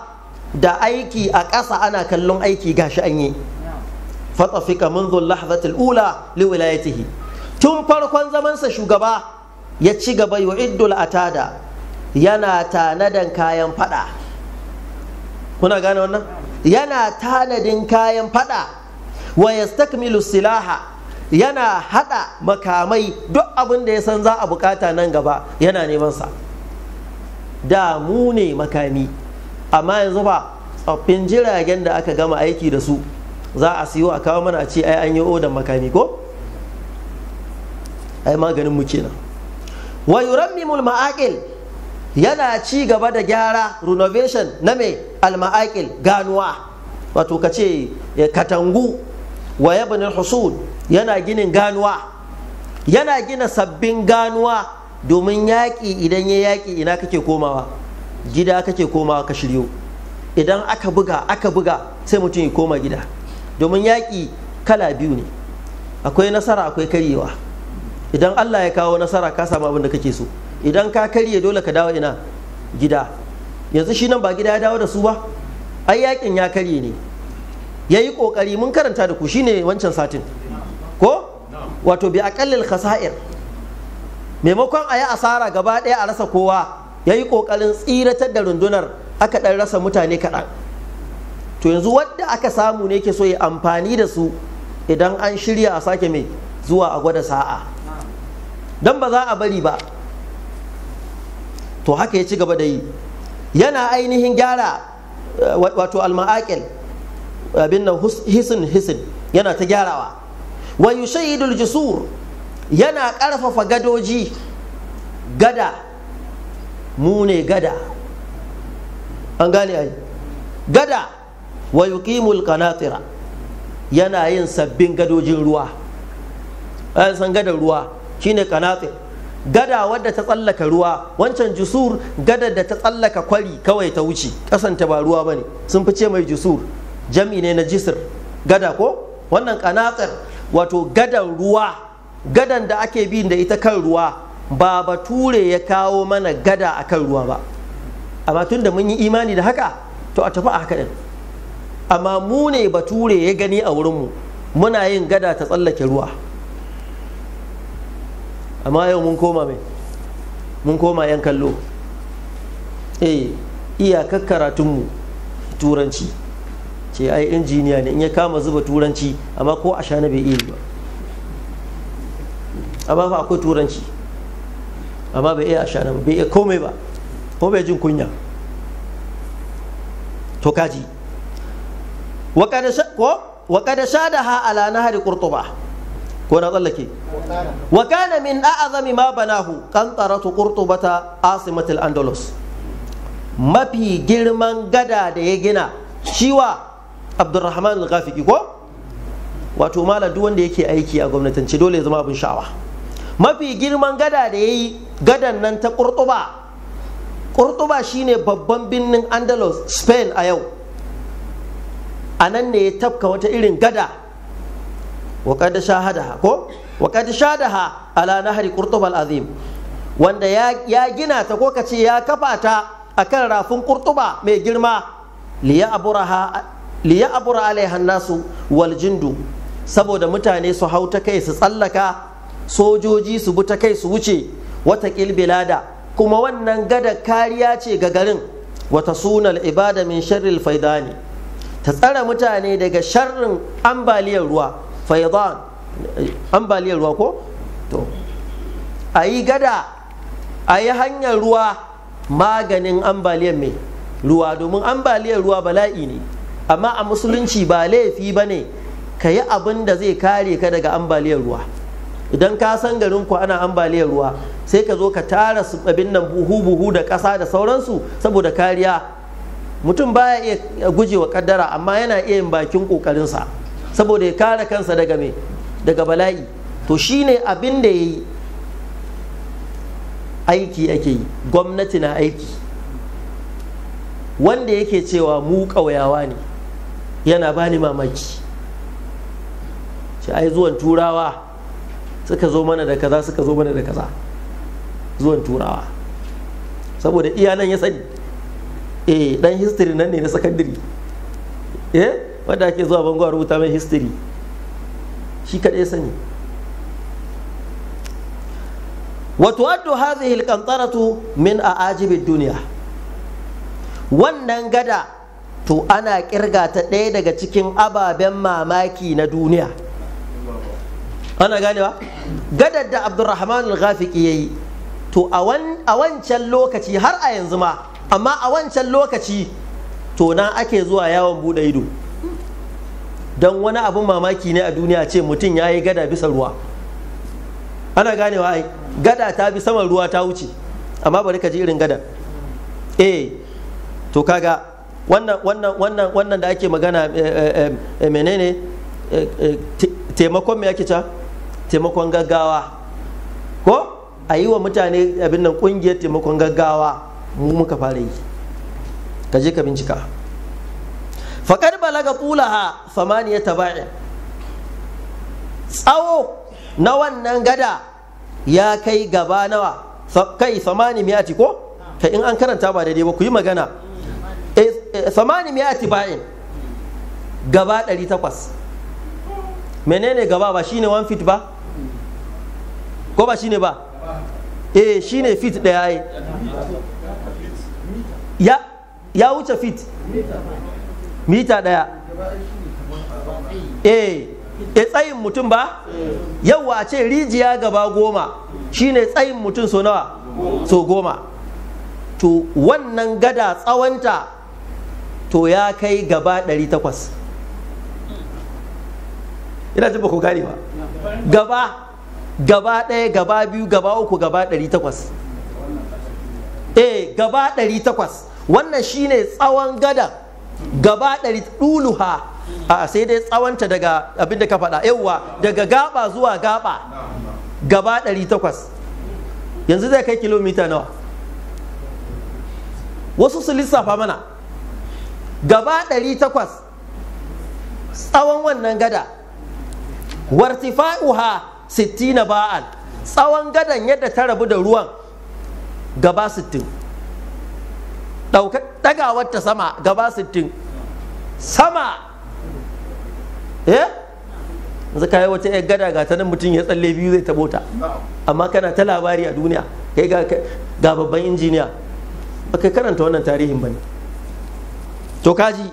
da aiki a ƙasa, ana kallon aiki gashi an yi. Fatafika منذ اللحظة الأولى لولايته, tun farkon zamansa shugaba ya ci gaba yu'iddul atada, yana tanadan kayan fada. Kuna gane wannan? Yana tanadin kayan fada. Wa yastakmilu silaha, yana hada makamai, duk abin da ya san za a bukata nan gaba yana neman sa. Da mu ne makami, amma yanzu ba tsoffin jiragen da aka gama aiki da su za a siyo a kawo mana a ce ai an yi odan makami ko ai maganin mu kenan. Wa yurammimul ma'aqil, yana ci gaba da gyara renovation na mai al-ma'aqil, ganuwa, wato kace katangu. Wa yabnil husud, yana ginin ganuwa, yana gina sabbin ganuwa, domin yaƙi idan ya yaƙi ina kake komawa, gida kake komawa ka shiryo. Idan aka buga sai mutum ya koma gida, domin yaƙi kala biyu ne, akwai nasara akwai karyewa. Idan Allah ya kawo nasara ka samu abin da kake so, idan ka karye dole ka dawo ina, gida. Yanzu shi nan ba gida ya dawo da su ba, ai yaƙin ya karye ne, ya yi ƙoƙari, mun karanta da ku shine wancan satin ko, wato bi aƙallil khasa'ir, maimakon a yi asara gaba ɗaya a rasa kowa, ya yi ƙoƙarin tsiratar da rundunar, aka ɗan rasa mutane kaɗan. To yanzu wadda aka samu ne ke so ya amfani da su idan an shirya a sake mai zuwa a gwada sa'a, don ba za a bari ba. To haka ya ci gaba da yi, yana ainihin gyara wato al-ma'aqil, abin nan hisin yana ta gyarawa. Wa yushayidul jusur, yana ƙarfafa gadoji, gada, mu ne gada, an gane ai, gada. Wa yuqimul qanatira, yana yin sabbin gadojin ruwa. An san gadar ruwa shine qanatir, gada wadda ta tsallaka ruwa. Wancan jusur, gadar da ta tsallaka kwari kawai ta wuce, kasanta ba ruwa bane, sun fi ce mai jusur, jam'i ne na jisr, gada ko. Wannan qanatir wato gadan ruwa, gadan da ake bi da ita kan ruwa. Ba bature ya kawo mana gada akan ruwa ba, amma tun da mun yi imani da haka, to a tafi a haka din. Amma mu ne bature ya gani a wurinmu, muna yin gada ta tsallake ruwa. Amma yau mun koma mai, mun koma yan kallo. Iyakar karatunmu turanci, ce ai injiniya ne in ya kama zuba turanci, amma ko a sha na bai iya ba. Amma fa akwai turanci, amma bai iya a sha na, bai iya komai ba, ko bai jin kunya. To kaji. Wa kada shadaha ala nahari qurtuba, ko na tsallake. Wa kana min a'zami ma banahu qantaratu qurtubata asimatul andalus, mafi girman gada da ya gina shiwa Abdurrahman al-Ghafiqi ko, wato malam duk wanda yake aiki a gwamnatance dole ya zama abin sha'awa. Mafi girman gada da yayi, gadan nan ta Qurtuba. Qurtuba shine babban birnin Andalus, Spain a yau. A nan ne ya tafka wata irin gada. Wa qad shahadaha ko, wa qad shadaha ala nahri Qurtuba al-azim, wanda ya gina ta ko kace ya kafa ta akan rafin Qurtuba mai girma. Liya abura alaiha nasu wal jindu, saboda mutane su hau ta kai su tsallaka, sojoji su bi ta kai su wuce. Wata bilada, kuma wannan gada kariya ce ga garin. Wata sunal ibada min sharril faidani, ta tsara mutane daga sharrin ambaliyar ruwa. Faidan, ambaliyar ruwa ko? To, a yi gada, a yi hanyar ruwa, maganin ambaliyar mai ruwa, domin ambaliyar ruwa bala'i ne. Amma a musulunci ba laifi ba ne ka yi abin da zai kare ka daga ambaliyar ruwa. Idan ka san garin ku ana ambaliyar ruwa, sai ka zo ka tara su abin nan buhu da ƙasa da sauransu saboda kariya. Mutum baya iya gujewa kaddara, amma yana iya yin bakin ƙoƙarinsa saboda ya kare kansa daga me, daga bala'i. To shine abin da ya yi. Aiki ake yi, gwamnati na aiki. Wanda yake cewa mu ƙauyawa ne yana bani mamaki. Ce ai zuwan turawa suka zo mana da kaza, suka zo mana da kaza. Zuwan turawa, saboda iya nan ya sani. Dan history nan ne na secondary, wanda ake zuwa bango a rubuta mai history, shi kaɗai ya sani. wa tuwaddu hadhihi alqantaratu min a'ajibid dunya, wannan gada to ana kirga ta ɗaya daga cikin ababen mamaki na duniya. Ana ganewa? Gadar da Abdurrahman al-Ghafiqi yayi, to a wancan lokaci har a yanzu ma, amma a wancan lokaci to nan ake zuwa yawon bude ido. Don wani abin mamaki ne a duniya ce mutum ya yi gada bisa ruwa. Ana ganewa ai, gada ta bi saman ruwa ta wuce, amma bari ka ji irin gada. To kaga wannan da ake magana menene taimakon me ake ta taimakon gaggawa ko a yi wa mutane abin nan kungiyar taimakon gaggawa mu muka fara yi, ka je ka bincika. faƙar balaga tulaha samaniya taba'in, tsawo na wannan gada ya kai gaba nawa, kai samani miyati ko kai in an karanta ba daidai ba ku yi magana. Samani miyati ba'in, gaba 800. Menene gaba, ba shine 1 feet ba ko ba shine ba? Shine feet ɗaya ya wuce feet, mita ɗaya. Tsayin mutum ba? Yawwa ce rijiya gaba 10 shine tsayin mutum so nawa? So 10. To wannan gada tsawonta to ya kai gaba 800. Ina jin ba ku gane ba. Gaba ɗaya, gaba biyu, gaba uku, gaba 800. Gaba 800. Wannan shine tsawon gada. Gaba 100 ɗuluha. Sai dai tsawonta daga abin da ka faɗa. Yawwa daga gaba zuwa gaba. Gaba 800. Yanzu zai kai kilomita nawa? Wasu su lissafa mana. Gaba 800 tsawon wannan gada. Wartifa'uha 60 ba'an, tsawon gadan yadda ta rabu da ruwan gaba 60. Dagawar ta sama gaba 60. Sama yanzu kayi wata yar gada ga ta nan mutum ya tsalle biyu zai tabo ta, amma kana ta labari a duniya kai ga babban injiniya ba kai karanta wannan tarihin ba ne. To kaji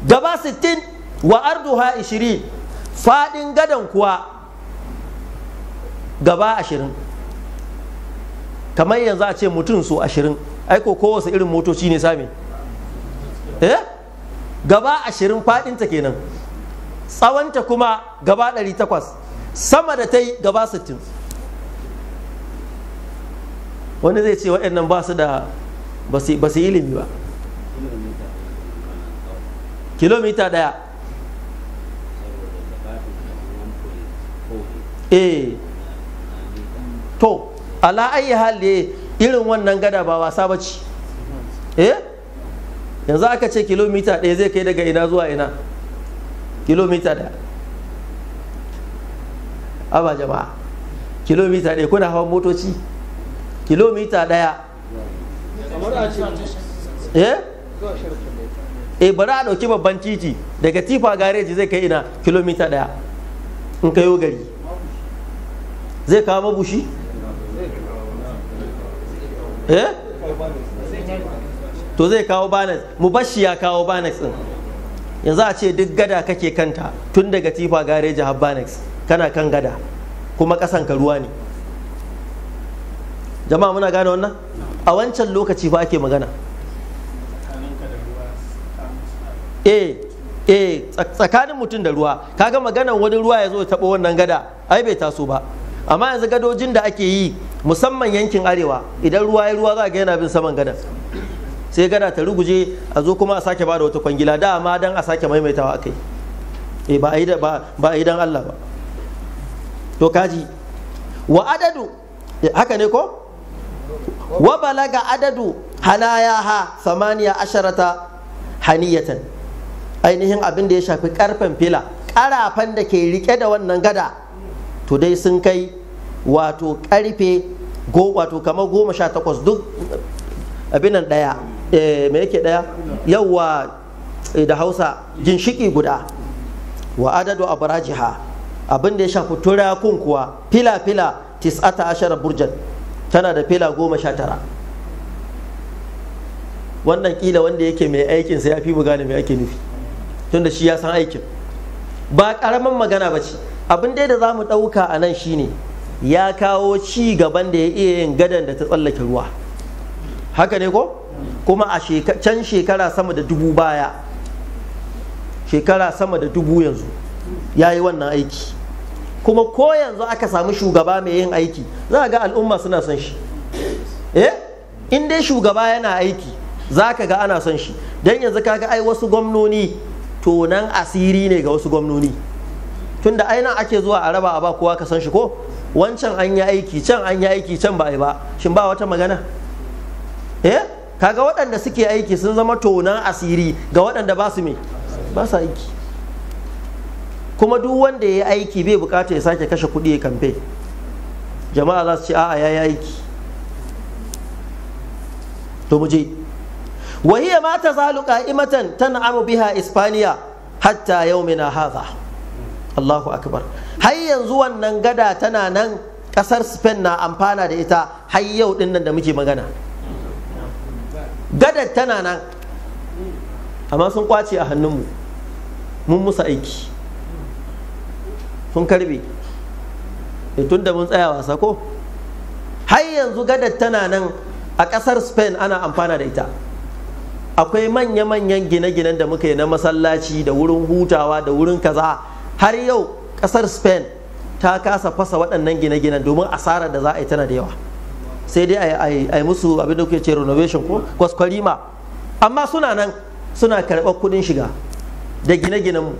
gaba 60 wa arduha 20, faɗin gadon kuwa gaba 20. Kamar yanzu a ce mutum so 20, aiko kowace irin motoci ne sami gaba 20 faɗinta kenan, tsawonta kuma gaba 800, sama da ta yi gaba 60. Wani zai ce waɗannan ba su da ba su yi ilimi ba. Kilomita ɗaya. To ala ayi hali irin wannan gada ba wasa ba ce. Yanzu aka ce kilomita ɗaya zai kai daga ina zuwa ina? Kilomita ɗaya. Aba jama'a, kilomita ɗaya kuna hawan motoci? Kilomita ɗaya. Bari a ɗauki babban titi daga tifa gareji zai kai ina? Kilomita ɗaya. In kayo gari zai kawo mabushi? To zai kawo banas, mu bashi ya kawo banas din. Yanzu a ce duk gada kake kanta tun daga tifa gareji har banas kana kan gada kuma kasan ka ruwa ne. Jama'a muna gane wannan? A wancan lokaci fa ake magana. Tsakanin mutum da ruwa, kaga maganan wani ruwa ya zo ya taɓa wannan gada ai bai taso ba. Amma yanzu gadojin da ake yi musamman yankin arewa, idan ruwa ya ruwa za ga yana bin saman gadan, sai gada ta ruguje a zo kuma a sake bada wata kwangila, dama dan a sake maimaitawa akai. Ba a yi dan Allah ba. To kaji wa adadu, haka ne ko? Wa balaga adadu hanayaha 18 haniyatan, ainihin abin da ya shafi karfen fila, karafan da ke rike da wannan gada to dai sun kai wato karfe wato kamar 18 duk abin nan daya. Me yake daya? Yawwa da Hausa ginshiki guda. Wa adadu abrajiha, abin da ya shafi turakun kuwa fila 19 burjan, tana da fila 19. Wannan kila wanda yake mai aikin sai ya fi mu gane me ake nufi, tunda shi ya san aikin. Ba karamin magana ba ce. Abin da za mu ɗauka a nan shine ya kawo ci gaban da ya iya yin gadan da ta tsallake ruwa. Haka ne ko? kuma a can shekara sama da 1000 baya, shekara sama da 1000 yanzu ya yi wannan aiki. Kuma ko yanzu aka samu shugaba mai yin aiki za ga al'umma suna son shi. In dai shugaba yana aiki za ka ga ana son shi. Don yanzu kaga ai wasu gwamnoni tonan asiri ne ga wasu gwamnoni, tunda ainihin ake zuwa a raba a ba kowa ka san shi ko wancan an yi aiki can an yi aiki can ba a yi ba, shin ba wata magana? Kaga waɗanda suke aiki sun zama tonan asiri ga waɗanda ba su ba su aiki. Kuma duk wanda ya yi aiki bai bukata ya sake kashe kuɗi ya kamfe, jama'a za su ce a'a ya yi aiki. To mu je, wahiya ma ta zalu qa'imatan tan'amu biha Ispaniya hatta yaumina hadha. Allahu akbar. Har yanzu wannan gada tana nan, kasar Spain na amfana da ita har yau din nan da muke magana. Gadar tana nan, amma sun kwace a hannunmu, mun musu aiki, sun karbe. Tun da mun tsaya wasa ko? Har yanzu gadar tana nan a kasar Spain ana amfana da ita. Akwai manya-manyan gine-ginen da muka yi na masallaci da wurin hutawa da wurin kaza. Har yau kasar Spain ta kasa fasa waɗannan gine-ginen domin asarar da za a yi tana da yawa. Sai dai a yi musu abin da kuke ce renovation ko kwaskwarima, amma suna nan suna karɓar kuɗin shiga da gine-ginen mu.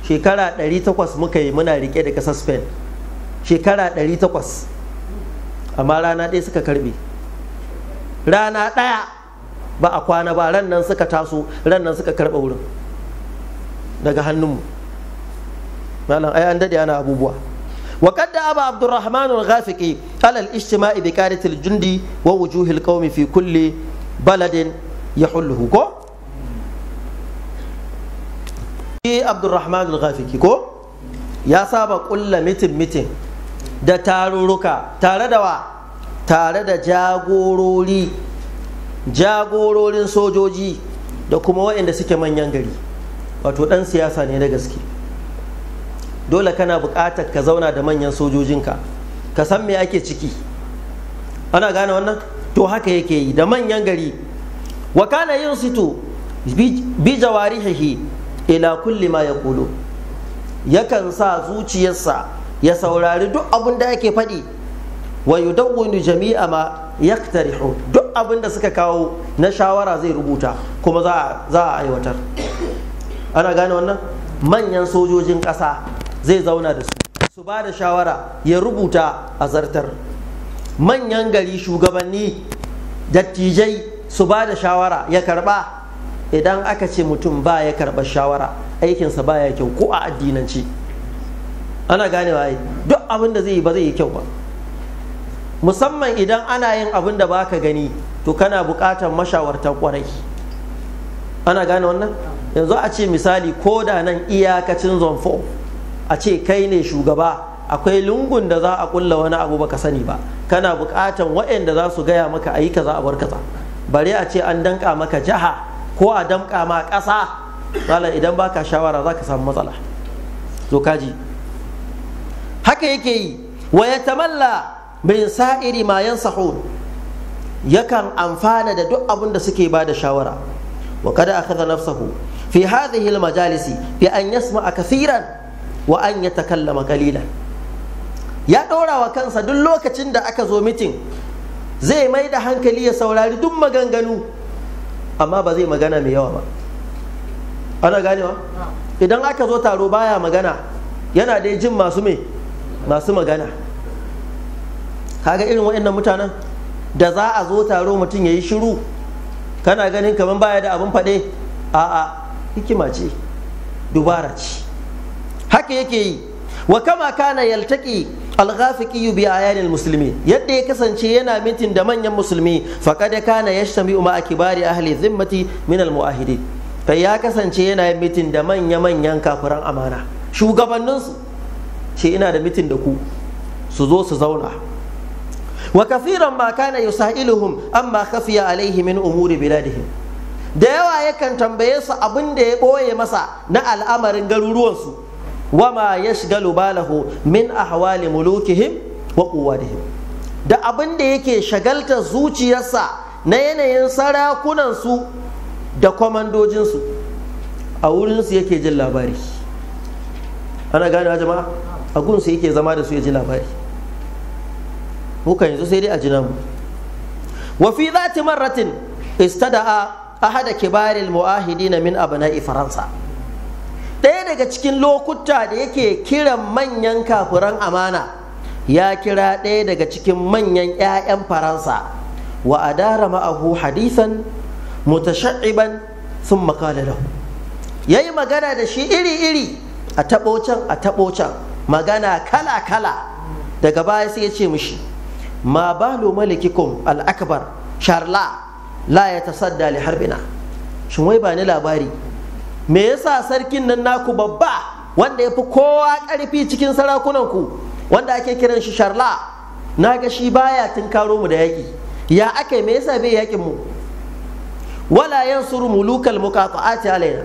Shekara 800 muka yi muna riƙe da ƙasar Spain, shekara 800, amma rana ɗaya suka karɓe. Rana ɗaya ba a kwana ba, ran nan suka taso, ran nan suka karɓa wurin daga hannunmu. malam ai an dade ana abubuwa. wa qadda aba abdurrahman al-ghafiqi ala al-ijtima'i bi qadat al-jundi wa wujuh al-qawmi fi kulli baladin yahulluhu ko abdurrahman al-ghafiqi ko ya saba kulla mitin da tarurruka tare da wa, tare da jagororin sojoji da kuma waɗanda suke manyan gari. Wato ɗan siyasa ne da gaske, dole kana buƙatar ka zauna da manyan sojojinka ka san me ake ciki. Ana gane wannan? To haka yake yi da manyan gari. wa kana yunsitu bi jawarihi ila kulli ma yaqulu, yakan sa zuciyarsa ya saurari duk abin da ake faɗi. wa yudawwinu jami'a ma yaktarihu, duk abin da suka kawo na shawara zai rubuta kuma za a aiwatar. Ana gane wannan? Manyan sojojin ƙasa zai zauna da su ba da shawara, ya rubuta a zartar. Manyan gari shugabanni dattijai su ba da shawara ya karba. Idan aka ce mutum ba ya karɓar shawara, aikinsa ba ya kyau ko a addinance. Ana ganewa ai, duk abin da zai yi ba zai yi kyau ba. Musamman idan ana yin abin da baka gani, to kana buƙatar mashawartan ƙwarai. Ana gane wannan? Yanzu a ce misali ko da nan iyakacin zonfo, a ce kai ne shugaba, akwai lungun da za a kulla wani abu baka sani ba, kana buƙatar waɗanda za su gaya maka a yi kaza a bar kaza. Bare a ce an danka maka jiha ko a damƙa ma ƙasa, malam idan baka shawara za ka samu matsala. To kaji haka yake yi. wa yatamalla min sa'iri ma yansahun, yakan amfana da duk abin da suke ba da shawara. wa kada akhadha nafsahu fi hadhihi al-majalisi bi an yasma'a kathiran wa an yatakallama qalilan. Ya ɗora wa kansa duk lokacin da aka zo mitin zai mai da hankali ya saurari duk maganganu, amma ba zai magana mai yawa ba. Ana ganewa? Idan aka zo taro baya magana, yana dai jin masu magana. Kaga irin waɗannan mutanen da za a zo taro mutum ya yi shiru, kana ganin kamar baya da abin faɗe. A'a, hikima ce, dubara ce. Haka yake yi. wa kama kana yaltaqi al-ghafiqi bi ayanil muslimin, yadda ya kasance yana mitin da manyan musulmi. faqad kana yashtami'u ma kibari ahli dhimmati min al-mu'ahidin, kai ya kasance yana yin mitin da manyan kafiran amana, shugabanninsu. ce ina da mitin da ku, su zo su zauna. wa kathiran ma kana yusailuhum amma khafiya alaihi min umuri biladihim, da yawa yakan tambaye su abin da ya ɓoye masa na al'amarin garuruwansu. wama yashgalu balahu min ahwali mulukihim wa quwwatihim, da abin da yake shagaltar zuciyarsa na yanayin sarakunansu da kwamandojinsu, a wurinsu yake jin labari. Ana gane jama'a, a gunsu yake zama da su ya ji labari. Muka yanzu sai dai a jina mu. Wa fi zati marratin istada'a ahada kibaril mu'ahidina min abna'i Faransa. Ɗaya daga cikin lokuta da yake kiran manyan kafiran amana, ya kira ɗaya daga cikin manyan 'ya'yan Faransa, wa adara ma'ahu hadisan mutashaiban thumma qala lahu, yayi magana da shi iri-iri, a taɓo can magana kala-kala. Daga baya sai ya ce mishi, ma balu malikikum al-akbar sharla la yatasadda li harbina. Shin wai ba ni labari, me yasa sarkin nan naku babba wanda ya fi kowa ƙarfi cikin sarakunanku, wanda ake kiran shi sharla, na ga shi baya tunkaro mu da yaƙi? Ya aka me yasa bai yaƙin mu? Wala yansuru mulukal muqata'ati alaina,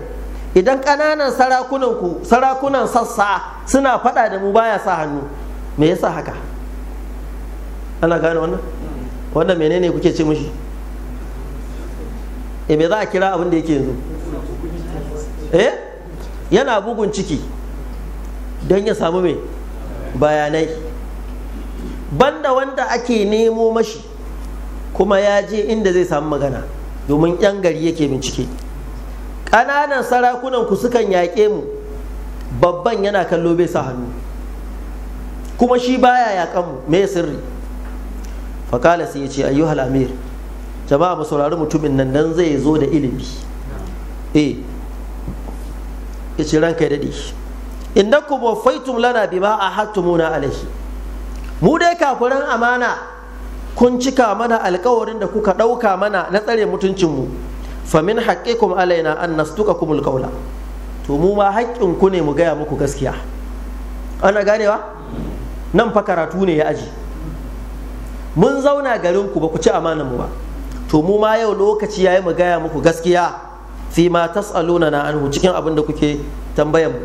idan ƙananan sarakunanku, sarakunan sassa suna faɗa da mu baya sa hannu, me yasa haka? Ana gane wannan menene kuke ce mishi? Me za a kira abin da yake yanzu? Yana bugun ciki don ya samu mai bayanai, banda wanda ake nemo mashi kuma ya je inda zai samu magana, domin 'yan gari yake bincike. Ƙananan sarakunan ku sukan yaƙe mu, babban yana kallo bai sa hannu, kuma shi baya yaƙan mu, me sirri? Fakala sai ya ce, ayyuhal amir, jama'a mu saurari mutumin nan dan zai zo da ilimi. Ya ce ranka ya daɗe, innakum waffaitum lana bima ahadtumuna alaihi, mu dai kafiran amana kun cika mana alkawarin da kuka ɗauka mana na tsare mutuncinmu. Famin haqqikum alaina an nastuqakumul qawla, to mu ma haƙƙin ku ne mu gaya muku gaskiya. Ana ganewa? Nan fa karatu ne ya aji. Mun zauna garin ku ba ku ci amanar mu ba, to mu ma yau lokaci yayi mu gaya muku gaskiya fi ma tas'aluna na anhu, cikin abin da kuke tambayan mu.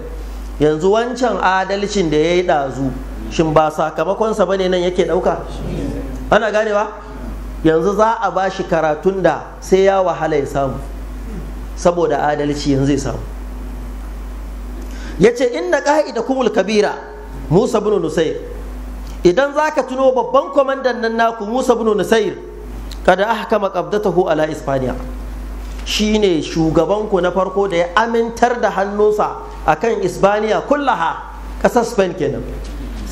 Yanzu wancan adalcin da yayi ɗazu, shin ba sakamakonsa bane nan yake ɗauka? Ana ganewa? Yanzu za a ba shi karatun da sai ya wahala ya samu, saboda adalci yanzu zai samu. Ya ce inna ƙa'ida kumul kabira Musa bin Nusair, idan za ka tuno babban kwamandan nan naku Musa bin Nusair, kada ahkama qabdatahu ala Ispaniya, shi ne shugabanku na farko da ya amintar da hannunsa akan Ispaniya kullaha, ƙasar Spain kenan.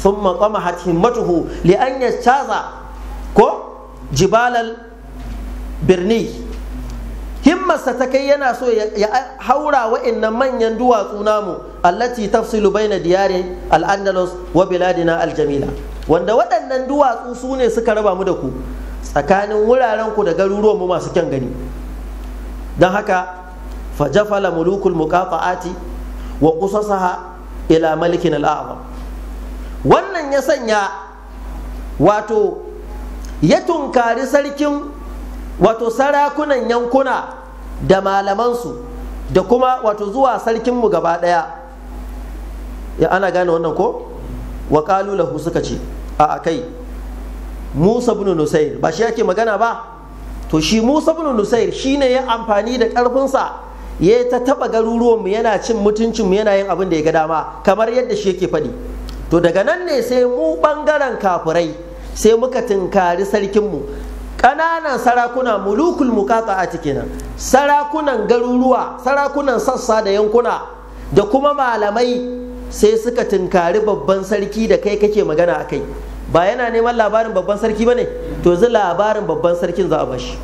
Thumma qamahat himmatuhu li an yastaza ko jibalal birni, himmarsa ta kai yana so ya haura wa'annan manyan duwatsu namu, allati tafsilu baina diyari al-andalus wa biladina al-jamila, wanda waɗannan duwatsu su ne suka raba mu da ku, tsakanin wuraren ku da garuruwan mu masu kyan gani. Don haka fajafala mulukul muqata'ati wa qusasaha ila malikin al-a'zam. Wannan ya sanya wato ya tunkari sarkin, wato sarakunan yankuna da malamansu, da kuma wato zuwa sarkinmu gaba ɗaya. Ya ana gane wannan ko? Wa qalu lahu, suka ce a kai Musa bin Nusair ba shi yake magana ba, to shi Musa bin Nusair shine ya amfani da ƙarfinsa ya ta taɓa garuruwanmu, yana cin mutuncinmu, yana yin abin da ya ga dama, kamar yadda shi yake faɗi. To daga nan ne sai mu ɓangaren kafirai sai muka tunkari sarkinmu, ƙananan sarakuna, mulukul muqata'ati kenan, sarakunan garuruwa, sarakunan sassa da yankuna, da kuma malamai, sai suka tunkari babban sarki da kai kake magana a kai. Ba yana neman labarin babban sarki ba ne? To zai labarin babban sarkin za a bashi.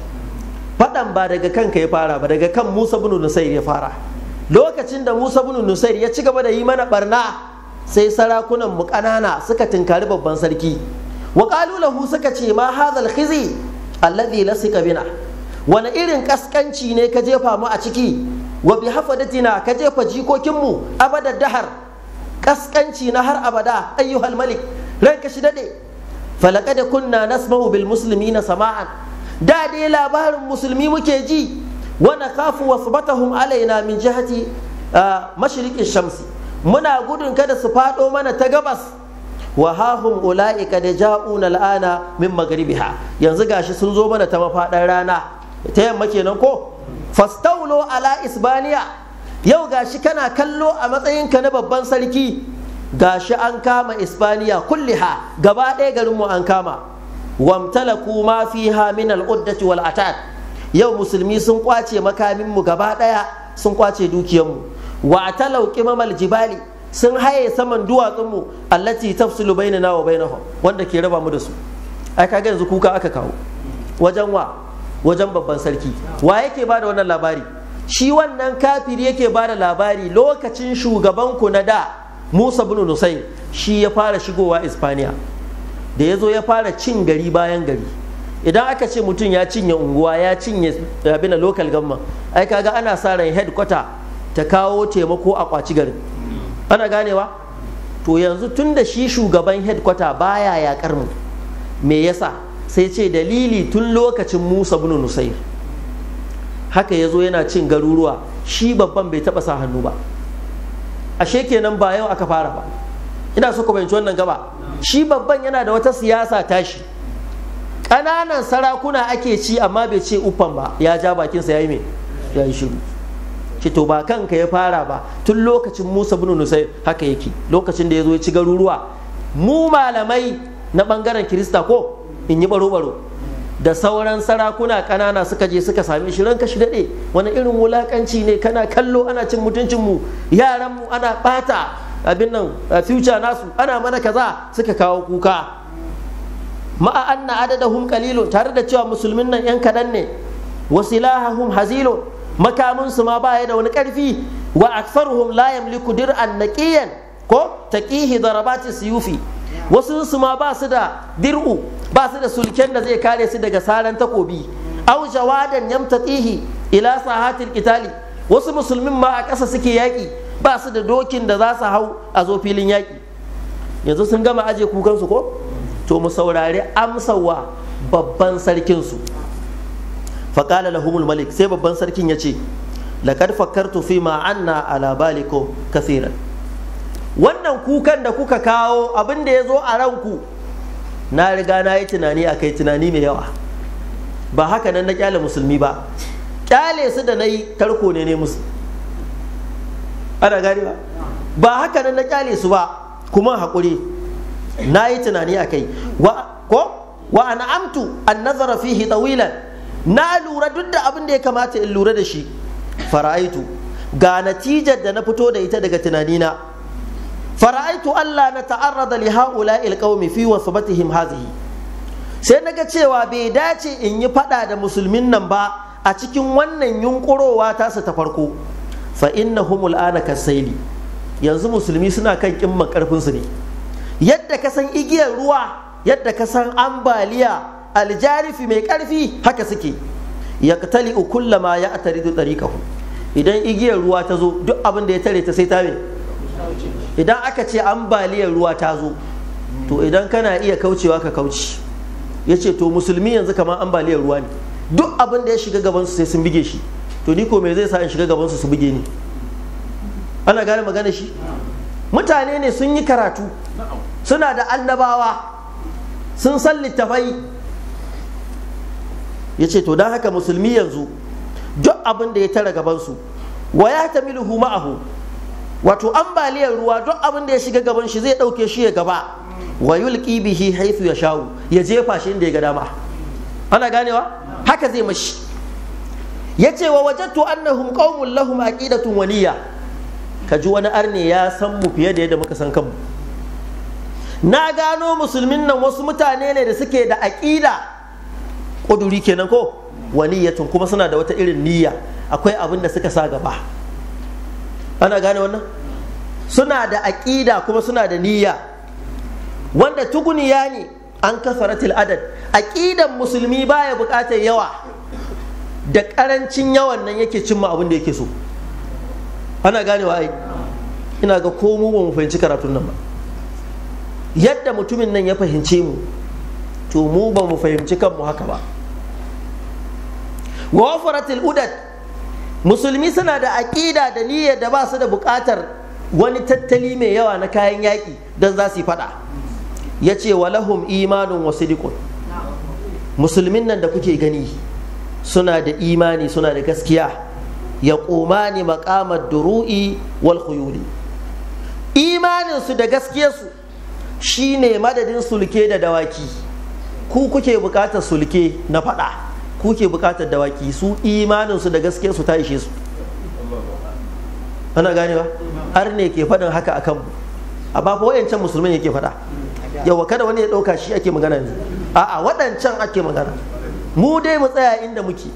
Faɗan ba daga kanka ya fara ba, daga kan Musa bin Nusair ya fara. Lokacin da Musa bin Nusair ya ci gaba da yi mana barna, sai sarakunan mu ƙanana suka tunkari babban sarki. Wa qalu lahu, suka ce ma hadhal khizi alladhi lasika bina, wani irin kaskanci ne ka jefa mu a ciki, wa bi hafadatina ka jefa jikokinmu abada dahar, kaskanci na har abada. Ayyuhal malik, ranka shi dade, falaqad kunna nasma'u bil muslimina sama'an, da dai labarin musulmi muke ji, wa nakhafu wasbatahum alaina min jihati mashriqi shamsi, muna gudun kada su fado mana ta gabas, wa hahum ula'ika da ja'una al'ana min magribiha, yanzu gashi sun zo mana ta mafaɗar rana ta yamma kenan ko. Fastaulo ala isbaniya, yau gashi kana kallo a matsayinka na babban sarki, gashi an kama isbaniya kulliha, gaba ɗaya garinmu an kama. Wamtalaku ma fiha min al'uddati wal atat, yau musulmi sun kwace makaminmu gaba ɗaya, sun kwace dukiyarmu. Wa atalau qimamal jibali, sun haye saman duwatsunmu allati tafsilu bainana wa bainahum, wanda ke raba mu da su. Ai kaga yanzu kuka aka kawo wajen wa, wajen babban sarki. Wa yake bada wannan labari? Shi wannan kafiri yake bada labari lokacin shugabanku na da Musa bin Nusayr, shi ya fara shigowa Ispaniya, da ya zo ya fara cin gari bayan gari. Idan aka ce mutum ya cinye unguwa, ya cinye abin local government, ai kaga ana sa ran headquarter ta kawo taimako a kwaci garin. Ana ganewa? To yanzu tun da shi shugaban headquarter baya yakar mu, me yasa? Sai ce dalili tun lokacin Musa bin Nusayr haka ya zo yana cin garuruwa, shi babban bai taba sa hannu ba. Ashe kenan ba yau aka fara ba. Ina so ku fahimci wannan gaba. Shi babban yana da wata siyasa tashi, ƙananan sarakuna ake ci amma bai ce uffan ba, ya ja bakinsa ya yi me, ya yi shiru. Ce to ba kanka ya fara ba, tun lokacin Musa bin Nusayr haka yake. Lokacin da ya zo ya ci garuruwa, mu malamai na bangaren Kirista ko in yi baro-baro da sauran sarakuna ƙanana suka je suka sami shi, ranka shi daɗe, wani irin wulakanci ne, kana kallo ana cin mutuncinmu, yaranmu ana ɓata abin nan future nasu, ana mana kaza. Suka kawo kuka, ma'a anna adadahum qalilun, tare da cewa musulmin nan yan kadan ne, wa silahahum hazilun, makaminsu ma baya da wani karfi, wa aktharuhum la yamliku dir'an naqiyan ko taqihi darabati siyufi, wasu su ma ba su da dir'u, ba su da sulken da zai kare su daga saran takobi, aw jawadan yamtatihi ila sahatil qitali, wasu musulmin ma a ƙasa suke yaƙi, ba su da dokin da za su hau a zo filin yaƙi. Yanzu sun gama aje kukansu ko? To mu saurari amsawa babban sarkinsu. Faƙala lahumul malik, sai babban sarkin ya ce, laƙad fakkartu fi ma'anna ala baliko kathiran. Wannan kukan da kuka kawo, abin da ya zo a ranku, na riga na yi tunani a kai, tunani mai yawa. Ba haka nan na ƙyale musulmi ba, ƙyale su da na yi tarko ne musu. Ana gani ba? Ba haka nan na ƙyale su ba, kuma haƙuri, na yi tunani a kai. Wa ana amtu an nazara fihi tawilan, na lura duk da abin da ya kamata in lura da shi. Fara'aitu, ga natijar da na fito da ita daga tunanina. Fara'aitu Allah na ta'arrada li ha'ula'il qaumi fi wasbatihim hazihi, sai naga cewa bai dace in yi fada da musulmin nan ba a cikin wannan yunkurowa tasa ta farko. Fa innahum al'ana kasaili, yanzu musulmi suna kan kimman karfin su ne, yadda ka san igiyar ruwa, yadda ka san ambaliya aljarifi mai karfi, haka suke. Yaqtali'u kullama ya'taridu tariqahu, idan igiyar ruwa ta zo duk abin da ya tare ta sai ta me. Idan aka ce ambaliyar ruwa ta zo, to idan kana iya kaucewa ka kauce. Ya ce to musulmi yanzu kamar ambaliyar ruwa ne, duk abin da ya shiga gabansu sai sun bige shi. To ni ko me zai sa in shiga gabansu su buge ni? Ana gane magana shi? Mutane ne sun yi karatu, suna da annabawa, sun san littafai. Ya ce to don haka musulmi yanzu duk abin da ya tara gabansu, wa ya tamiluhu ma'ahu, wato ambaliyar ruwa duk abin da ya shiga gaban shi zai ɗauke shi ya gaba, wa yulqi bihi haythu yashau, ya jefa shi inda ya ga dama. Ana ganewa? Haka zai mashi. Yace wa wajadtu annahum qaumun lahum aqidatun waliya, kaji wani arne ya san mu fiye da yadda muka san kanmu. Na gano musulmin nan wasu mutane ne da suke da aqida, ƙuduri kenan ko, waliyatun, kuma suna da wata irin niyya, akwai abin da suka sa gaba. Ana gane wannan? Suna da aƙida kuma suna da niyya, wanda tuguniya ne an kasaratil adad. Aƙidan musulmi baya buƙatar yawa, da ƙarancin yawan nan yake cimma abin da yake so. Ana ganewa ai? Ina ga ko mu ba mu fahimci karatun nan ba. Yadda mutumin nan ya fahimce mu, to mu ba mu fahimci kanmu haka ba. Wa wafaratil udad, musulmi suna da aƙida da niyyar da ba su da buƙatar wani tattali mai yawa na kayan yaƙi don za su yi faɗa. ya ce walahum imanun wa sidiqun. Musulmin nan da kuke gani suna da imani, suna da gaskiya. Ya ƙomani maƙamar duru'i wal khuyuli. Imaninsu da gaskiyarsu shine madadin sulke da dawaki. Ku kuke bukatar sulke na faɗa, kuke bukatar dawaki, su imaninsu da gaskiyarsu ta ishe su. Ana ganewa? Har ne ke faɗin haka akan mu, amma fa wayancan musulmin yake faɗa. Yawa kada wani ya ɗauka shi ake magana ne, a'a waɗancan ake magana. Mu dai mu tsaya inda muke.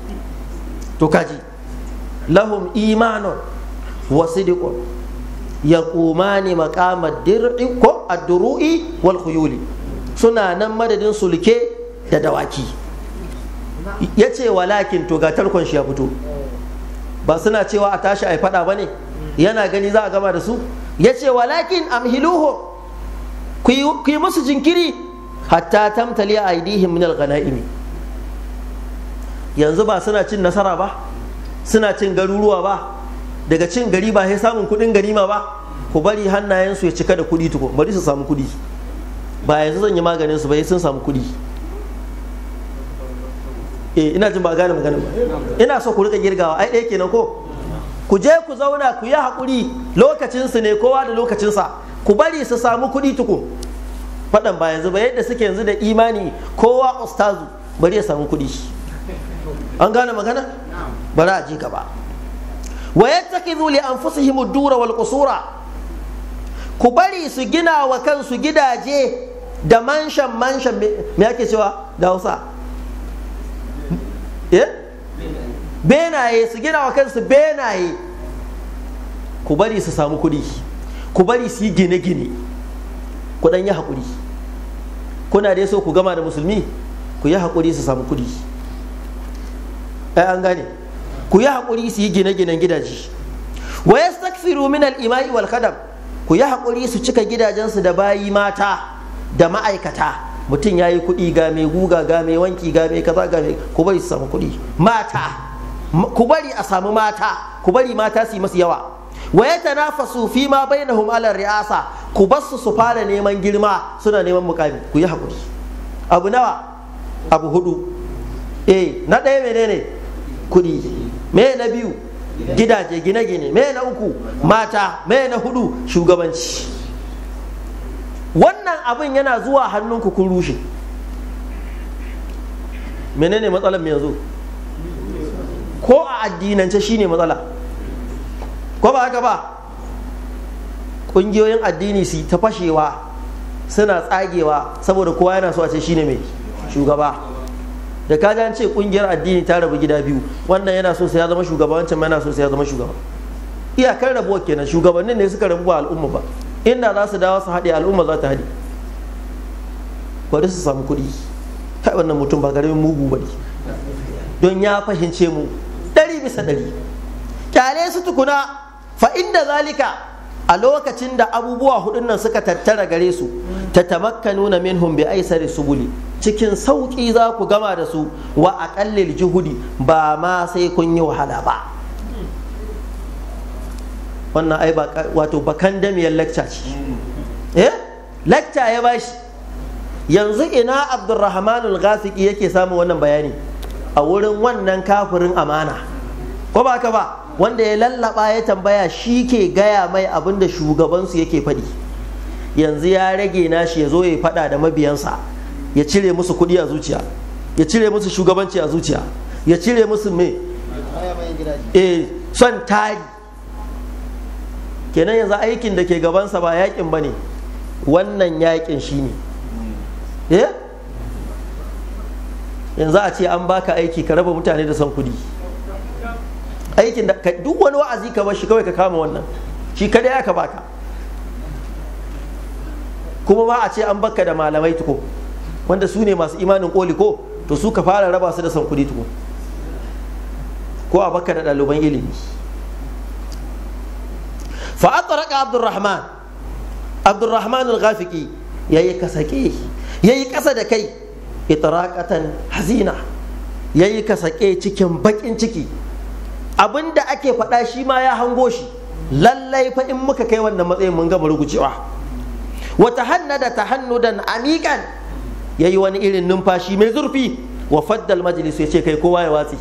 To kaji, lahum imanun wa sidiqun yaqumani maqamad dir'i ko ad-duru'i wal khuyuli. Suna nan madadin sulke da dawaki. Yace walakin, to ga tarkon shi ya fito. Ba suna cewa a tashi ai fada bane, yana gani za a gama da su. Yace walakin amhiluhu, ku yi musu jinkiri hatta tamtali aidihim min al-ghanaimi. Yanzu ba suna cin nasara ba, suna cin garuruwa ba, daga cin gari ba sai samun kudin ganima ba. Ku bari hannayensu ya cika da kudi tuko, bari su samu kudi. Ba yanzu zan yi maganin su ba, sun samu kudi. Ina jin ba gane maganin ba. Ina so ku rika girgawa, ai ɗaya kenan ko. Ku je ku zauna ku yi haƙuri, lokacinsu ne, kowa da lokacinsa. Ku bari su samu kudi tuko. Faɗan ba yanzu ba, yadda suke yanzu da imani, kowa ustazu bari ya samu kudi. An gane magana? Bari a ji gaba. Wa yattakhidhu li anfusihim ad-dura wal qusura. Ku bari su gina wa kansu gidaje da manshan me ake cewa da Hausa? Benaye, su gina wa kansu benaye. Ku bari su samu kuɗi, ku bari su yi gine-gine, ku ɗan yi haƙuri. Kuna dai so ku gama da musulmi, ku yi haƙuri su samu kuɗi. An gane, ku yi haƙuri su yi gine-ginen gidaje. Wa yastakthiru min al-ima'i wal khadam. Ku yi haƙuri su cika gidajensu da bayi mata da ma'aikata. Mutum ya yi kuɗi, ga mai guga, ga mai wanki, ga mai kaza, ga mai, ku bari su samu kuɗi. Mata, ku bari a samu mata, ku bari mata su yi masu yawa. Wa yatanafasu fi ma bainahum ala ri'asa. Ku basu su fara neman girma, suna neman mukami. Ku yi haƙuri. Abu nawa? Abu hudu. Na ɗaya menene? Kuɗi. Me na biyu? Gidaje, gine-gine. Me na uku? Mata. Me na hudu? Shugabanci. Wannan abin yana zuwa hannunku kun rushe. Menene matsalar me yanzu? Ko a addinance shine matsala, ko ba haka ba? Ƙungiyoyin addini su ta fashewa, suna tsagewa saboda kowa yana so a ce shine mai shugaba. Da ka an ce ƙungiyar addini ta rabu gida biyu, wannan yana so sai ya zama shugaba, wancan yana so sai ya zama shugaba. Iyakar rabuwa kenan, shugabannin ne suka rabu ba al'umma ba. Inda za su dawo su haɗe, al'umma za ta haɗe. Bari su samu kuɗi. Kai wannan mutum ba ƙaramin mugu ba ne, don ya fahimce mu 100%. Kyale su tukuna, fa inda zalika, a lokacin da abubuwa hudun nan suka tattara gare su, tatamakkanuna minhum bi aisari subuli, cikin sauki za ku gama da su, wa aqallil juhudi, ba ma sai kun yi wahala ba. Wannan ai ba wato bakan damiyar lecture ce. Lecture ya bashi. Yanzu ina Abdurrahman al-Ghafiqi yake samun wannan bayani? A wurin wannan kafirin amana, ko ba ka ba, wanda ya lallaba ya tambaya, shi ke gaya mai abin da shugabansu yake faɗi. Yanzu ya rage nashi ya zo ya faɗa da mabiyansa, ya cire musu kuɗi a zuciya, ya cire musu shugabanci a zuciya, ya cire musu me son tari. Kenan yanzu aikin da ke gabansa ba yakin ba ne, wannan yakin shi ne. Yanzu a ce an baka aiki ka raba mutane da son kudi, aikin da duk wani wa'azi ka bar shi kawai ka kama wannan, shi kada ya ka baka. Kuma ma a ce an baka da malamai tuko, wanda su ne masu imanin koli ko, to su ka fara raba su da son kudi tuko, ko a baka da ɗaliban ilimi. Fa atraka Abdurrahman al-Ghafiqi yayi kasake, yayi kasa da kai, itraqatan hazina, yayi kasake cikin bakin ciki. Abinda ake faɗa shi ma ya hango shi, lallai fa in muka kai wannan matsayin mun gama rugucewa. wa tahannada tahannudan amiqan yayi wani irin numfashi mai zurfi wa faddal majlis ya ce kai kowa ya watsi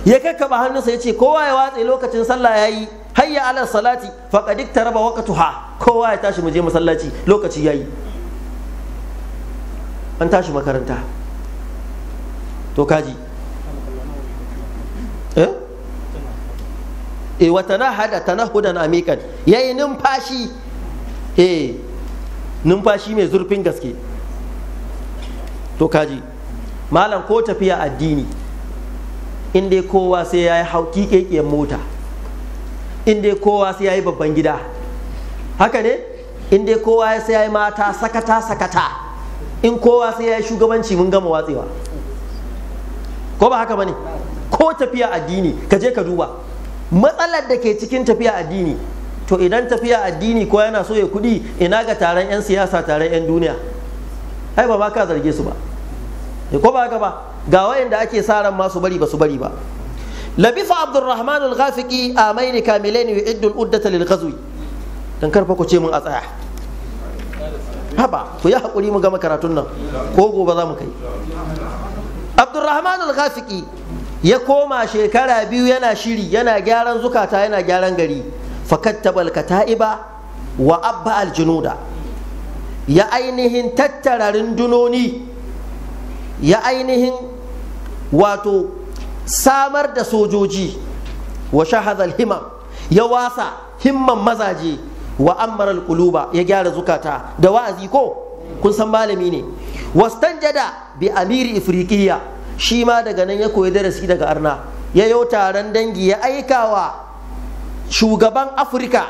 ya kakkaba hannunsa ya ce kowa ya watsi lokacin sallah yayi hayya ala salati faqad iktaraba waqtuha kowa ya tashi mu je masallaci lokaci yayi an tashi makaranta to kaji wa tanahada tanahudan amikan yayi numfashi numfashi mai zurfin gaske to kaji malam ko tafiya addini in dai kowa sai yayi hauki kekiyar mota in dai kowa sai yayi babban gida haka ne in dai kowa sai yayi mata sakata in kowa sai yayi shugabanci mun gama watsewa ko ba haka bane ko tafiya addini ka je ka duba matsalar da ke cikin tafiya addini to idan tafiya addini ko yana so ya kudi ina ga taron 'yan siyasa taron 'yan duniya ai ba ma ka zarge su ba ko ba haka ba ga wayanda ake sa ran masu bari ba su bari ba labisa abdurrahman al-ghafiqi amaini kamilain yu'iddu al-uddata lil ghazwi dan karfa ku ce mun a tsaya haba ku yi hakuri mu gama karatun nan ko gobe za mu kai abdurrahman al-ghafiqi ya koma shekara 2 yana shiri yana gyaran zukata yana gyaran gari fakattabal kata'iba wa abba al-junuda ya ainihin tattara rundunoni ya ainihin wato samar da sojoji wa shahadal himam ya wasa himman mazaje wa ammara al-quluba ya gyara zukata da wa'azi ko kun san malami ne wastanjada bi amiri ifriqiya shi ma daga nan ya koyi darasi daga arna ya yau taron dangi ya aikawa shugaban afirka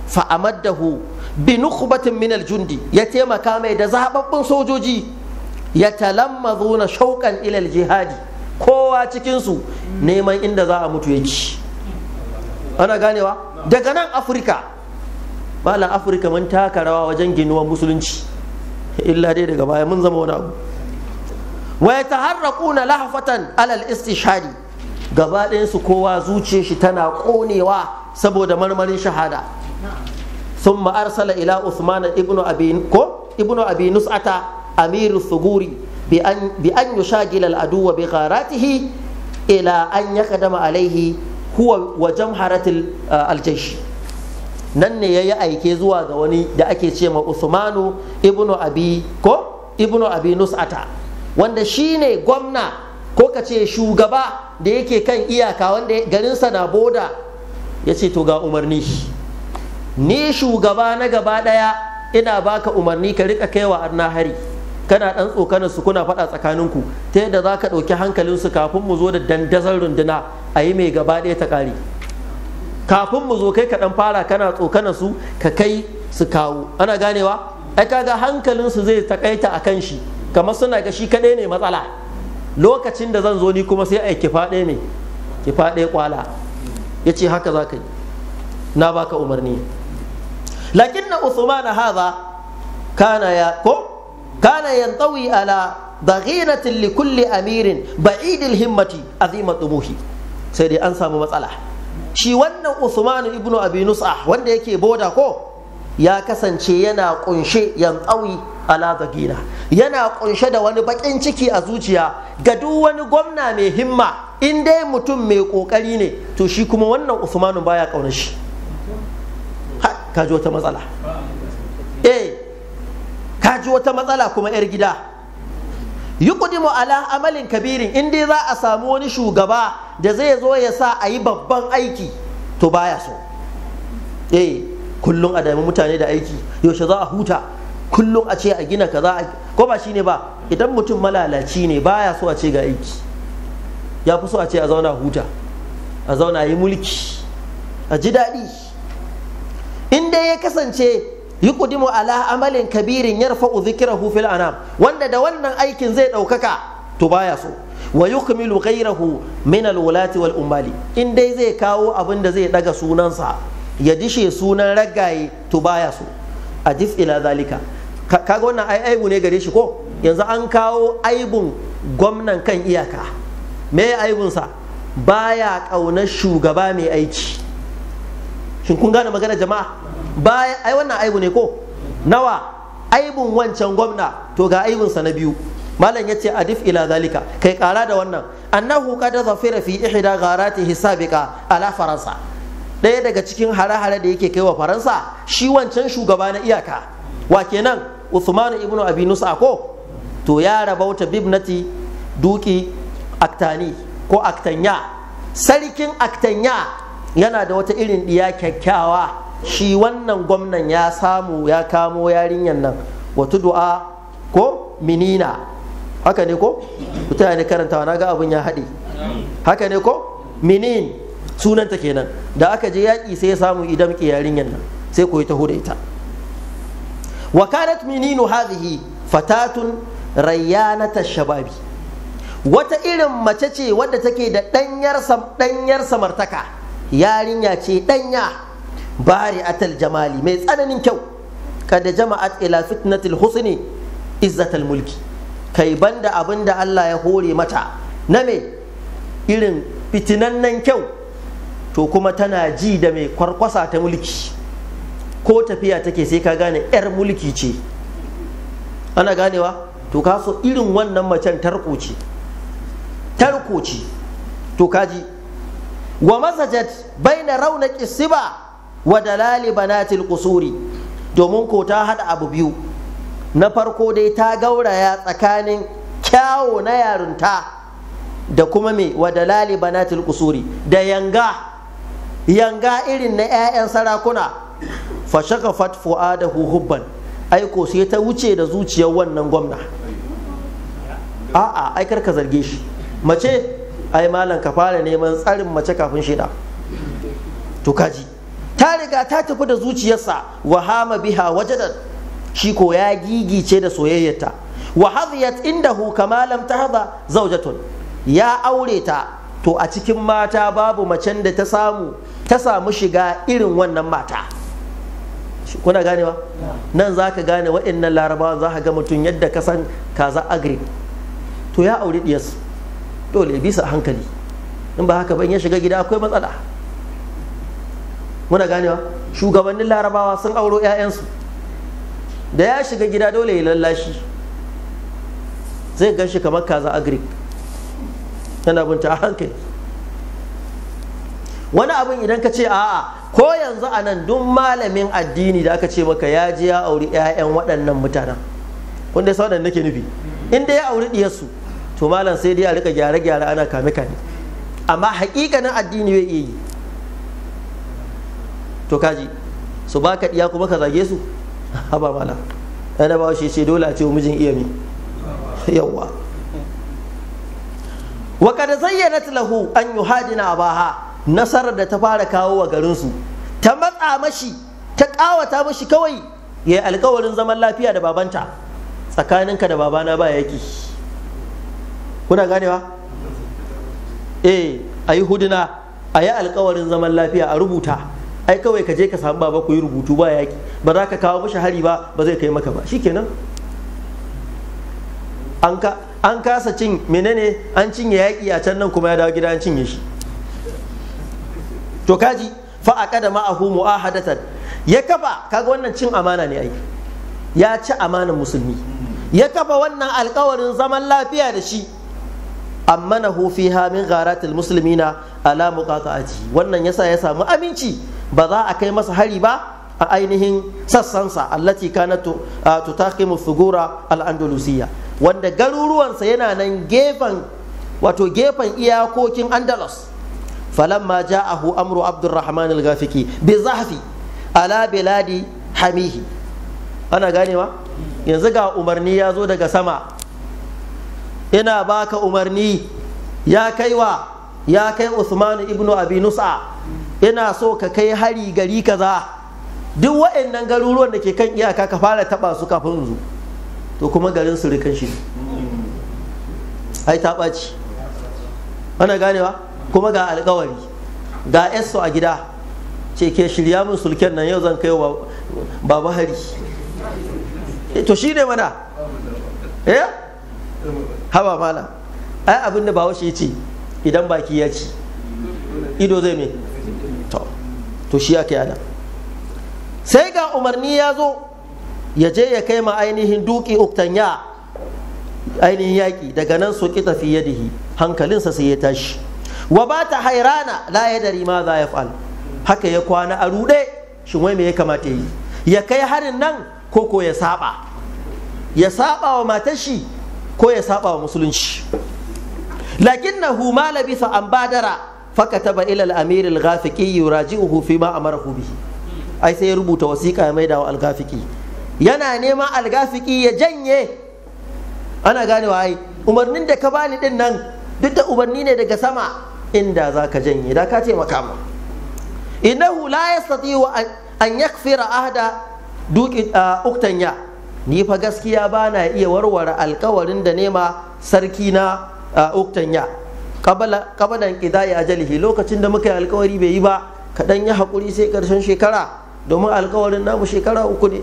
fa'amaddahu bi nukhbatin min aljundi ya taimaka mai da zababbun sojoji ya talammazuna shauqan ila aljihadi kowa cikin su neman inda za a mutu yake ana ganewa daga nan afirka malam afirka mun taka rawa wajen ginuwar musulunci illa dai daga baya mun zama wani abu wa yataharraquna lahfatan alal istishhadi gaba ɗayan su kowa zuciyar shi tana konewa saboda marmarin shahada thumma arsala ila Uthman ibnu abi nus'ata amiru thuguri bi an yushagila al aduwa bi gharatihi ila an yaqdama alaihi huwa wa jamharat al jaysh nan ne yayi aike zuwa ga wani da ake ce ma Uthmanu ibnu abi nus'ata wanda shine gwamna ko ka ce shugaba da yake kan iyaka wanda garinsa na boda ya ce to ga umarni ni shugaba na gaba daya ina baka umarni ka rika kaiwa arna hari kana dan tsokanar su kuna faɗa tsakaninku ta yadda za ka ɗauki hankalinsu kafin mu zo da dandazon runduna a yi mai gaba ɗaya ta ƙare kafin mu zo kai ka dan fara kana tsokanar su ka kai su kawo ana ganewa ai kaga hankalinsu zai takaita a kan shi kamar suna ga shi kaɗai ne matsala lokacin da zan zo ni kuma sai a kifaɗe ne kifaɗe kwala ya ce haka za ka yi na baka umarni lakin na usman haza kana yantawi ala daghinatin li kulli amirin ba'idil himmati azimat dumuhi sai dai an samu matsala shi wannan usman ibnu abi nus'ah wanda yake boda ko ya kasance yana kunshe yantawi ala zagina yana kunshe da wani bakin ciki a zuciya ga duk wani gwamna mai himma in dai mutum mai kokari ne to shi kuma wannan Usmanu baya kaunar shi ka ji wata matsala ka ji wata matsala kuma yar gida yuqdimu ala amalin kabirin in dai za a samu wani shugaba da zai zo ya sa a yi babban aiki to baya so kullum a dami mutane da aiki yaushe za a huta kullum a ce a gina kaza ko ba shine ba idan mutum malalaci ne baya so a ce ga aiki ya fi so a ce a zauna huta a zauna yi mulki a ji daɗi in dai ya kasance yuqdimu ala amalin kabirin yarfa'u dhikrahu fil anam wanda da wannan aikin zai ɗaukaka to baya so wa yukmilu ghayrahu min alwulati wal ummali in dai zai kawo abin da zai daga sunansa ya dishe sunan ragaye to baya so ajif ila zalika kaga wannan aibu ne gare shi ko yanzu an kawo aibun gwamnan kan iyaka me aibunsa baya kaunar shugaba mai aiki shin kun gane magana jama'a baya ai wannan aibu ne ko nawa aibun wancan gwamna to ga aibunsa na biyu. malam yace adif ila zalika, kai kara da wannan, annahu qad zafira fi ihda gharatihi sabiqa ala faransa. ɗaya daga cikin hare-hare da yake kai wa faransa shi wancan shugaba na iyaka wa kenan Uthman ibn Abi Nusa ko to ya rabauta bibnati duki aktani ko aktanya. Sarkin aktanya yana da wata irin diya kyakkyawa, shi wannan gwamnan ya samu ya kamo yarinyan nan wata du'a ko minina, haka ne ko mutane karantawa na ga abin ya haɗe, haka ne ko minin sunanta kenan. Da aka je yaƙi sai ya samu idan ke yarinyan nan sai ko ya taho da ita. wa kanat mininu hadhihi fatatun rayyanata shababi, wata irin mace ce wadda take da ɗanyar samartaka, yarinya ce ɗanya bari atal jamali mai tsananin kyau, kada jama'at ila fitnatil husni izzatal mulki, kai banda abin da Allah ya hore mata na me irin fitinannen kyau, to kuma tana ji da mai kwarkwasa ta mulki, ko tafiya take sai ka gane 'yar mulki ce. Ana ganewa? To ka so irin wannan macen tarko ce to kaji. wa mazajat baina raunaqi siba wa dalali banatil qusuri, domin ko ta hada abu biyu. Na farko dai ta gauraya tsakanin kyawo na yarunta da kuma me wa dalali banatil qusuri, da yanga irin na 'ya'yan sarakuna. fa shaqafat fuadahu hubban, aiko sai ta wuce da zuciyar wannan gwamna. a'a ai karka zarge shi, mace ai malam ka fara neman tsarin mace kafin shida. to kaji ta riga ta tafi da zuciyarsa, wa hama biha wajadan, shi ko ya gigice da soyayyarta. wa hadiyat indahu kama lam tahza zawjatun, ya aure ta, to a cikin mata babu macen da ta samu shiga irin wannan mata. kuna ganewa? nan za ka gane waɗannan larabawan, za ka ga mutum yadda ka san kaza agri, to ya auri diyarsu dole bisa hankali, in ba haka ban ya shiga gida akwai matsala. muna ganewa? shugabannin larabawa sun auro 'ya'yansu, da ya shiga gida dole ya lallashi, zai gan shi kamar kaza agri, yana binta a hankali. wani abin idan ka ce a'a, ko yanzu a nan duk malamin addini da aka ce maka ya je ya auri 'ya'yan waɗannan mutanen, wanda ya sa waɗanda nake nufi, inda ya auri diyarsu to malam sai dai a rika gyare-gyare ana kame-kame, amma hakikanin addini bai iya yi. to kaji su baka diya kuma ka zage su, haba malam. yana ba shi ce dole a ce mijin iya mi yawwa. wa kad zayyanat lahu an yuhadina abaha, nasarar da ta fara kawo wa garinsu, ta matsa mashi, ta kawata mashi kawai ya yi alkawarin zaman lafiya da babanta. tsakaninka da babana ba yaki. kuna ganewa? a yi huduna, a yi alkawarin zaman lafiya, a rubuta. ai kawai ka je ka samu baba ku yi rubutu ba yaki, ba za ka kawo mashi hari ba, ba zai kai maka ba, shikenan. an kasa cin menene, an cinye yaki a can, nan kuma ya dawo gida an cinye shi. to kaji fa aqada ma'ahu mu'ahadatan, ya kafa, kaga wannan cin amana ne ai, ya ci amanar musulmi, ya kafa wannan alkawarin zaman lafiya da shi. ammanahu fiha min gharatil muslimina ala muqata'ati, wannan yasa ya samu aminci, ba za a kai masa hari ba a ainihin sassansa, allati kanat tutaqimu thugura al-andalusiyya, wanda garuruwansa yana nan gefen iyakokin Andalus. falamma ja'ahu amru Abdurrahman al-Ghafiki bi zahfi ala biladi hamihi. ana ganewa? yanzu ga umarni ya zo daga sama, ina baka umarni ya kai Uthman ibn Abi Nusa, ina so ka kai hari gari kaza, duk waɗannan garuruwan da ke kan iyaka ka fara taba su kafin zu. to kuma garin su rikan shi ai ta ɓaci. ana ganewa? kuma ga alkawari, ga yasso a gida, ce ke shirya min sulken nan, yau zan kai wa baba hari. to shi ne mana haba mala, ai abin da bawo shi ce idan baki ya ci ido zai me, to shi aka yana. sai ga umarni ya zo ya je ya kai ma ainihin duki uktanya ainihin yaƙi. Daga nan so kita fi yadihi, hankalinsa sai ya tashi. Wa ba ta hairana la ya dari ma za ya fa'al, haka ya kwana a ruɗe, shin wai me ya kamata yi? Ya kai harin nan ko ya saba wa matar shi ko ya saba wa musulunci. Lakinnahu ma labisa an badara fakataba ila al-amir al-ghafiqi yuraji'uhu fi ma amarahu bihi. Ai sai ya rubuta wasiƙa ya maida wa al-ghafiqi, yana neman al-ghafiqi ya janye. Ana ganewa ai umarnin da ka bani din nan duk da umarni ne daga sama, inda za ka janye da ka taimaka ma. Innahu la yastati'u an yakfira ahda duki uktanya, ni fa gaskiya ba na iya warware alkawarin da nema sarki na uktanya kabalan qidai ajalihi, lokacin da muka yi alkawari bai yi ba, kaɗan ya haƙuri sai ƙarshen shekara, domin alkawarin namu shekara 3 ne.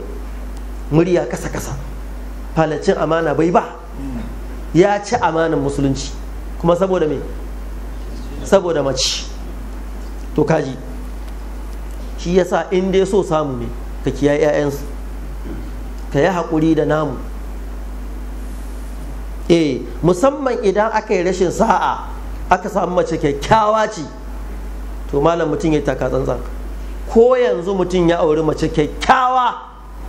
Murya kasa kasa, falacin amana bai ba, ya ci amanan musulunci kuma saboda me? Saboda mace. To kaji, shi yasa in dai so samu ne ka kiyaye 'ya'yansu, ka yi haƙuri da namu. Musamman idan aka yi rashin sa'a aka samu mace kyakkyawa ce, to malam mutum ya taka tsantsan. Ko yanzu mutum ya auri mace kyakkyawa,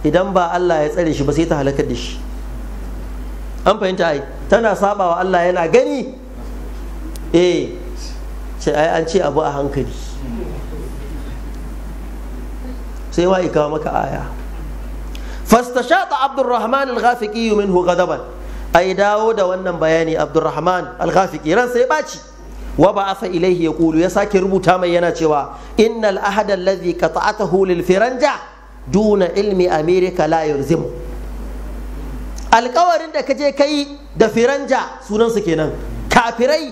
idan ba Allah ya tsare shi ba sai ta halakar da shi. An fahimta ai, tana saba wa Allah yana gani. Ce ai an ce abu a hankali, sai wa ikawa maka aya. Fastashata Abdurrahman al-Ghafiqi minhu ghadaban, ai dawo da wannan bayani Abdurrahman al-Ghafiqi ran sai baci. Wa ba'atha ilayhi yaqulu, ya sake rubuta mai yana cewa innal ahada alladhi qata'atahu lil firanja duna ilmi amerika la yulzimu. Alkawarin da kaje kai da firanja, sunansu kenan kafirai,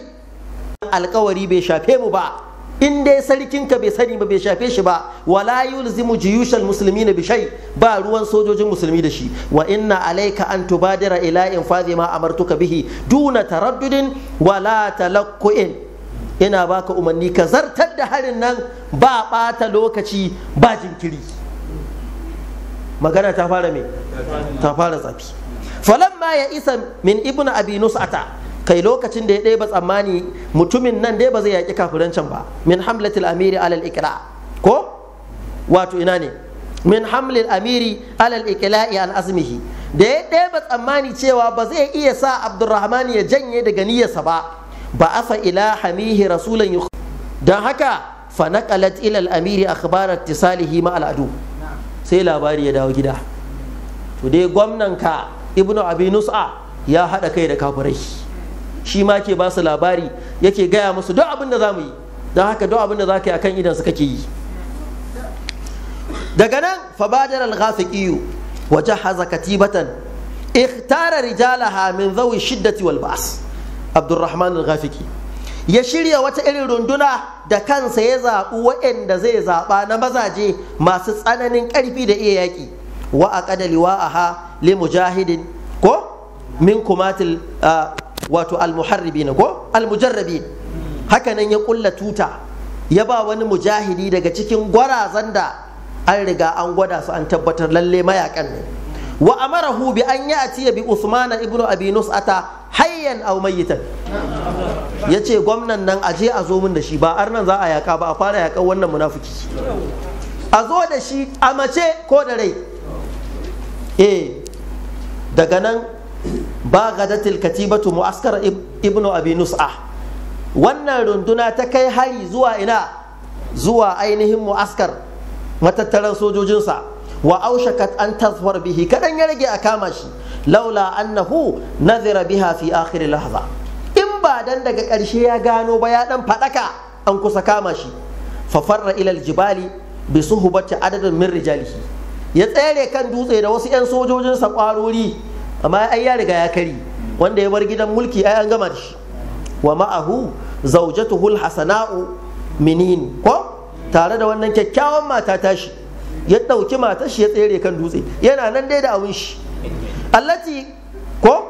alkawari bai shafe mu ba, in dai sarkinka bai sani ba bai shafe shi ba. Wala yulzimu jiyushal muslimina bi shay, ba ruwan sojojin musulmi da shi. Wa inna alayka an tubadira ila infadhi ma amartuka bihi duna taraddudin wala talaqquin, ina baka umarni ka zartar da harin nan ba bata lokaci ba jinkiri. Magana ta fara me? Ta fara zafi. Falamma ya isa min ibnu abi nus'ata, kai lokacin da ya ɗaya ba tsammani mutumin nan dai ba zai yaƙi kafirancan ba. Min hamlatil amiri alal ikla, ko wato ina ne? Min hamlil amiri alal ikla'i an azmihi, da ya ɗaya ba tsammani cewa ba zai iya sa Abdurrahman ya janye daga niyyarsa ba. Ba afa ila hamihi rasulan dan haka fa naqalat ila al-amiri akhbar ittisalihi ma al-adu, sai labari ya dawo gida. To dai gwamnan ka ibnu abi nus'a ya haɗa kai da kafirai, shi ma ke ba su labari, yake gaya musu duk abin da za mu yi, don haka duk abin da za ka yi akan idan su kake yi. Daga nan fabadar al-ghafiqi wa jahaza katibatan ikhtara rijalaha min zawi shiddati wal ba's. Abdurrahman al-Ghafiqi ya shirya wata irin runduna da kansa, ya zaɓi waɗanda zai zaɓa na mazaje masu tsananin ƙarfi da iya yaƙi. Wa aqada liwa'aha li mujahidin, ko min kumatil wato al-muharribin, ko al-mujarrabin. Haka nan ya kulla tuta, ya ba wani mujahidi daga cikin gwarazan da an riga an gwada su an tabbatar lalle mayakan ne. Wa amarahu bi an ya'ti bi Uthman ibnu Abi Nus'ata hayyan aw mayyitan, yace gwamnan nan aje a zo min da shi, ba arnan za a yaka ba, a fara yakan wannan munafiki, a zo da shi a mace ko da rai. Daga nan bagadatil katibatu mu'askar ibnu Abi Nus'a, wannan runduna ta kai hari zuwa ina? Zuwa ainihin mu'askar, matattaran sojojinsa. Wa aushakat an tazfar bihi, kadan ya rage a kama shi. Laula annahu nazira biha fi akhir lahza, in ba dan daga ƙarshe ya gano ba, ya dan fadaka an kusa kama shi. Fa farra ila aljibali bi suhbati adadin min rijalihi, ya tsere kan dutse da wasu 'yan sojojinsa kwarori, amma ai ya riga ya kari, wanda ya bar gidan mulki ai an gama da shi. Wa ma'ahu zawjatuhu alhasana'u minin, ko tare da wannan kyakkyawan mata tashi, ya ɗauki matar shi ya tsere kan dutse, yana nan dai da abin shi. Allati, ko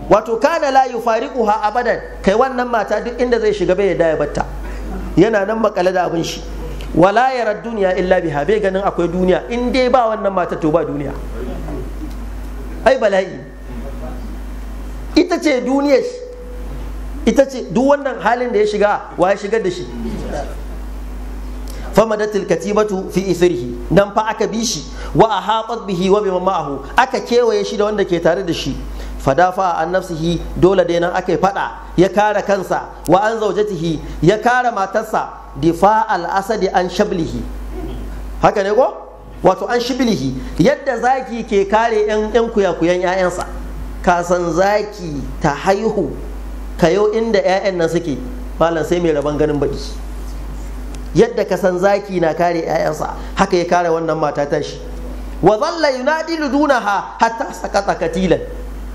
wato kana la yufariquha abadan, kai wannan mata duk inda zai shiga bai yadda ya batta, yana nan makale da abin shi. Wala yara duniya illa biha, bai ganin akwai duniya, in dai ba wannan mata to ba duniya. ai bala'i. Ita ce duniyar shi, ita ce duk wannan halin da ya shiga, wa ya shigar da shi? famadatil katibatu fi ithrihi, nan fa aka bi shi, wa ahatat bihi wa biman ma'ahu, aka kewaye shi da wanda ke tare da shi. Fadafa an nafsihi, dole dai nan aka yi fada, ya kare kansa, wa an zaujatihi, ya kare matarsa, difa al-asadi an shablihi, haka ne ko? Wato an shiblihi, yadda zaki ke kare yan kuyakuyan 'ya'yansa. Ka san zaki ta haihu kayo inda 'ya'yan nan suke, malam sai mai rabon ganin baki. Yadda ka san zaki na kare 'ya'yansa, haka ya kare wannan mata tashi. Wa dhalla yunadi ludunaha hatta sakata katilan,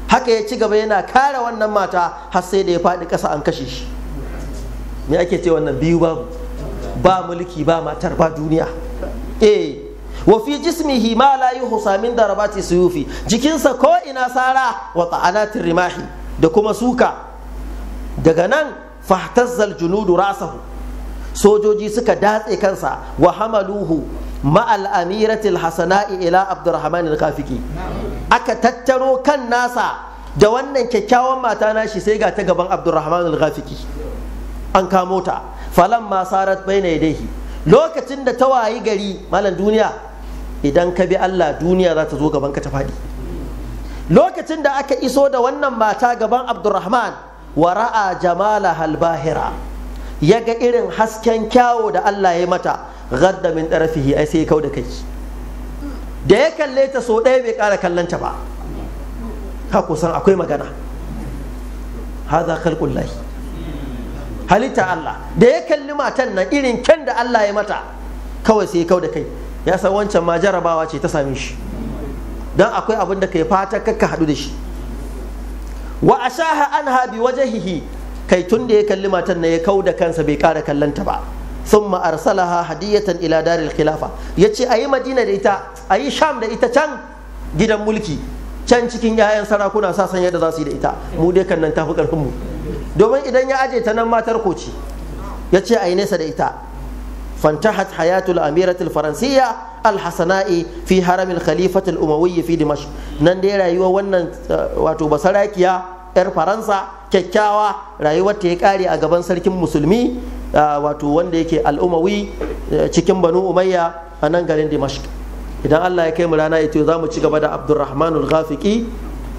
haka ya ci gaba yana kare wannan mata har sai da ya faɗi ƙasa an kashe shi. Me ake ce wannan? biyu babu, ba mulki ba matar ba duniya. Wa fi jismihi ma la yuhsa min darabati suyufi, jikinsa ko ina sara wa ta'anatir rimahi, da kuma suka. Daga nan fahtazzal junudu rasahu, sojoji suka datse kansa, wa hamaluhu ma'al amiratil hasana'i ila abdurrahman al-kafiki, aka tattaro kan nasa da wannan kyakkyawan mata nashi sai ga ta gaban abdurrahman al-kafiki an kamo ta. Falamma sarat baina yadayhi, lokacin da ta wayi gari, malam duniya idan ka bi Allah, duniya za ta zo gaban ka ta faɗi. Lokacin da aka iso da wannan mata gaban Abdurrahman, wa ra'a jamala halbahira, ya ga irin hasken kyawo da Allah ya mata, gadda min ɗarafihi, ai sai ya kau da kai. Da ya kalle ta so ɗaya bai ƙara kallanta ba. Ka kusan akwai magana. Haza khalqullahi, halitta Allah. Da ya kalli matan nan irin kyan da Allah ya mata, kawai sai ya kau da kai. Ya san wancan ma jarabawa ce ta same shi, don akwai abin da kai fata kakka haɗu da shi. Wa ashaha anha bi wajhihi, kai tun da ya kalli matan na ya kau da kansa bai ƙara kallanta ba. Thumma arsalaha hadiyatan ila daril khilafa, yace ayi Madina da ita, ayi Sham da ita, can gidan mulki, can cikin 'ya'yan sarakuna sa san yadda za su yi da ita. Mu dai kan nan tafi karfin mu, domin idan ya aje ta nan matar koci, yace ayi nesa da ita. فانتهت حياة الأميرة الفرنسية الحسناء في هرم الخليفة الأموي في دمشق. نندي رايوة ونن واتو بسراكيا فرنسا kyakkyawa rayuwar ta ya kare a gaban sarkin musulmi wato wanda yake al'umawi cikin banu umayya a nan garin dimashq. Idan Allah ya kai mu rana ita za mu ci gaba da abdurrahmanul ghafiqi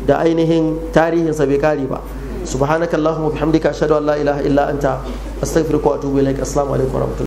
da ainihin tarihinsa bai kare ba. subhanakallahumma bihamdika ashhadu an la ilaha illa anta astaghfiruka wa atubu ilaik. Assalamu alaikum wa rahmatullahi.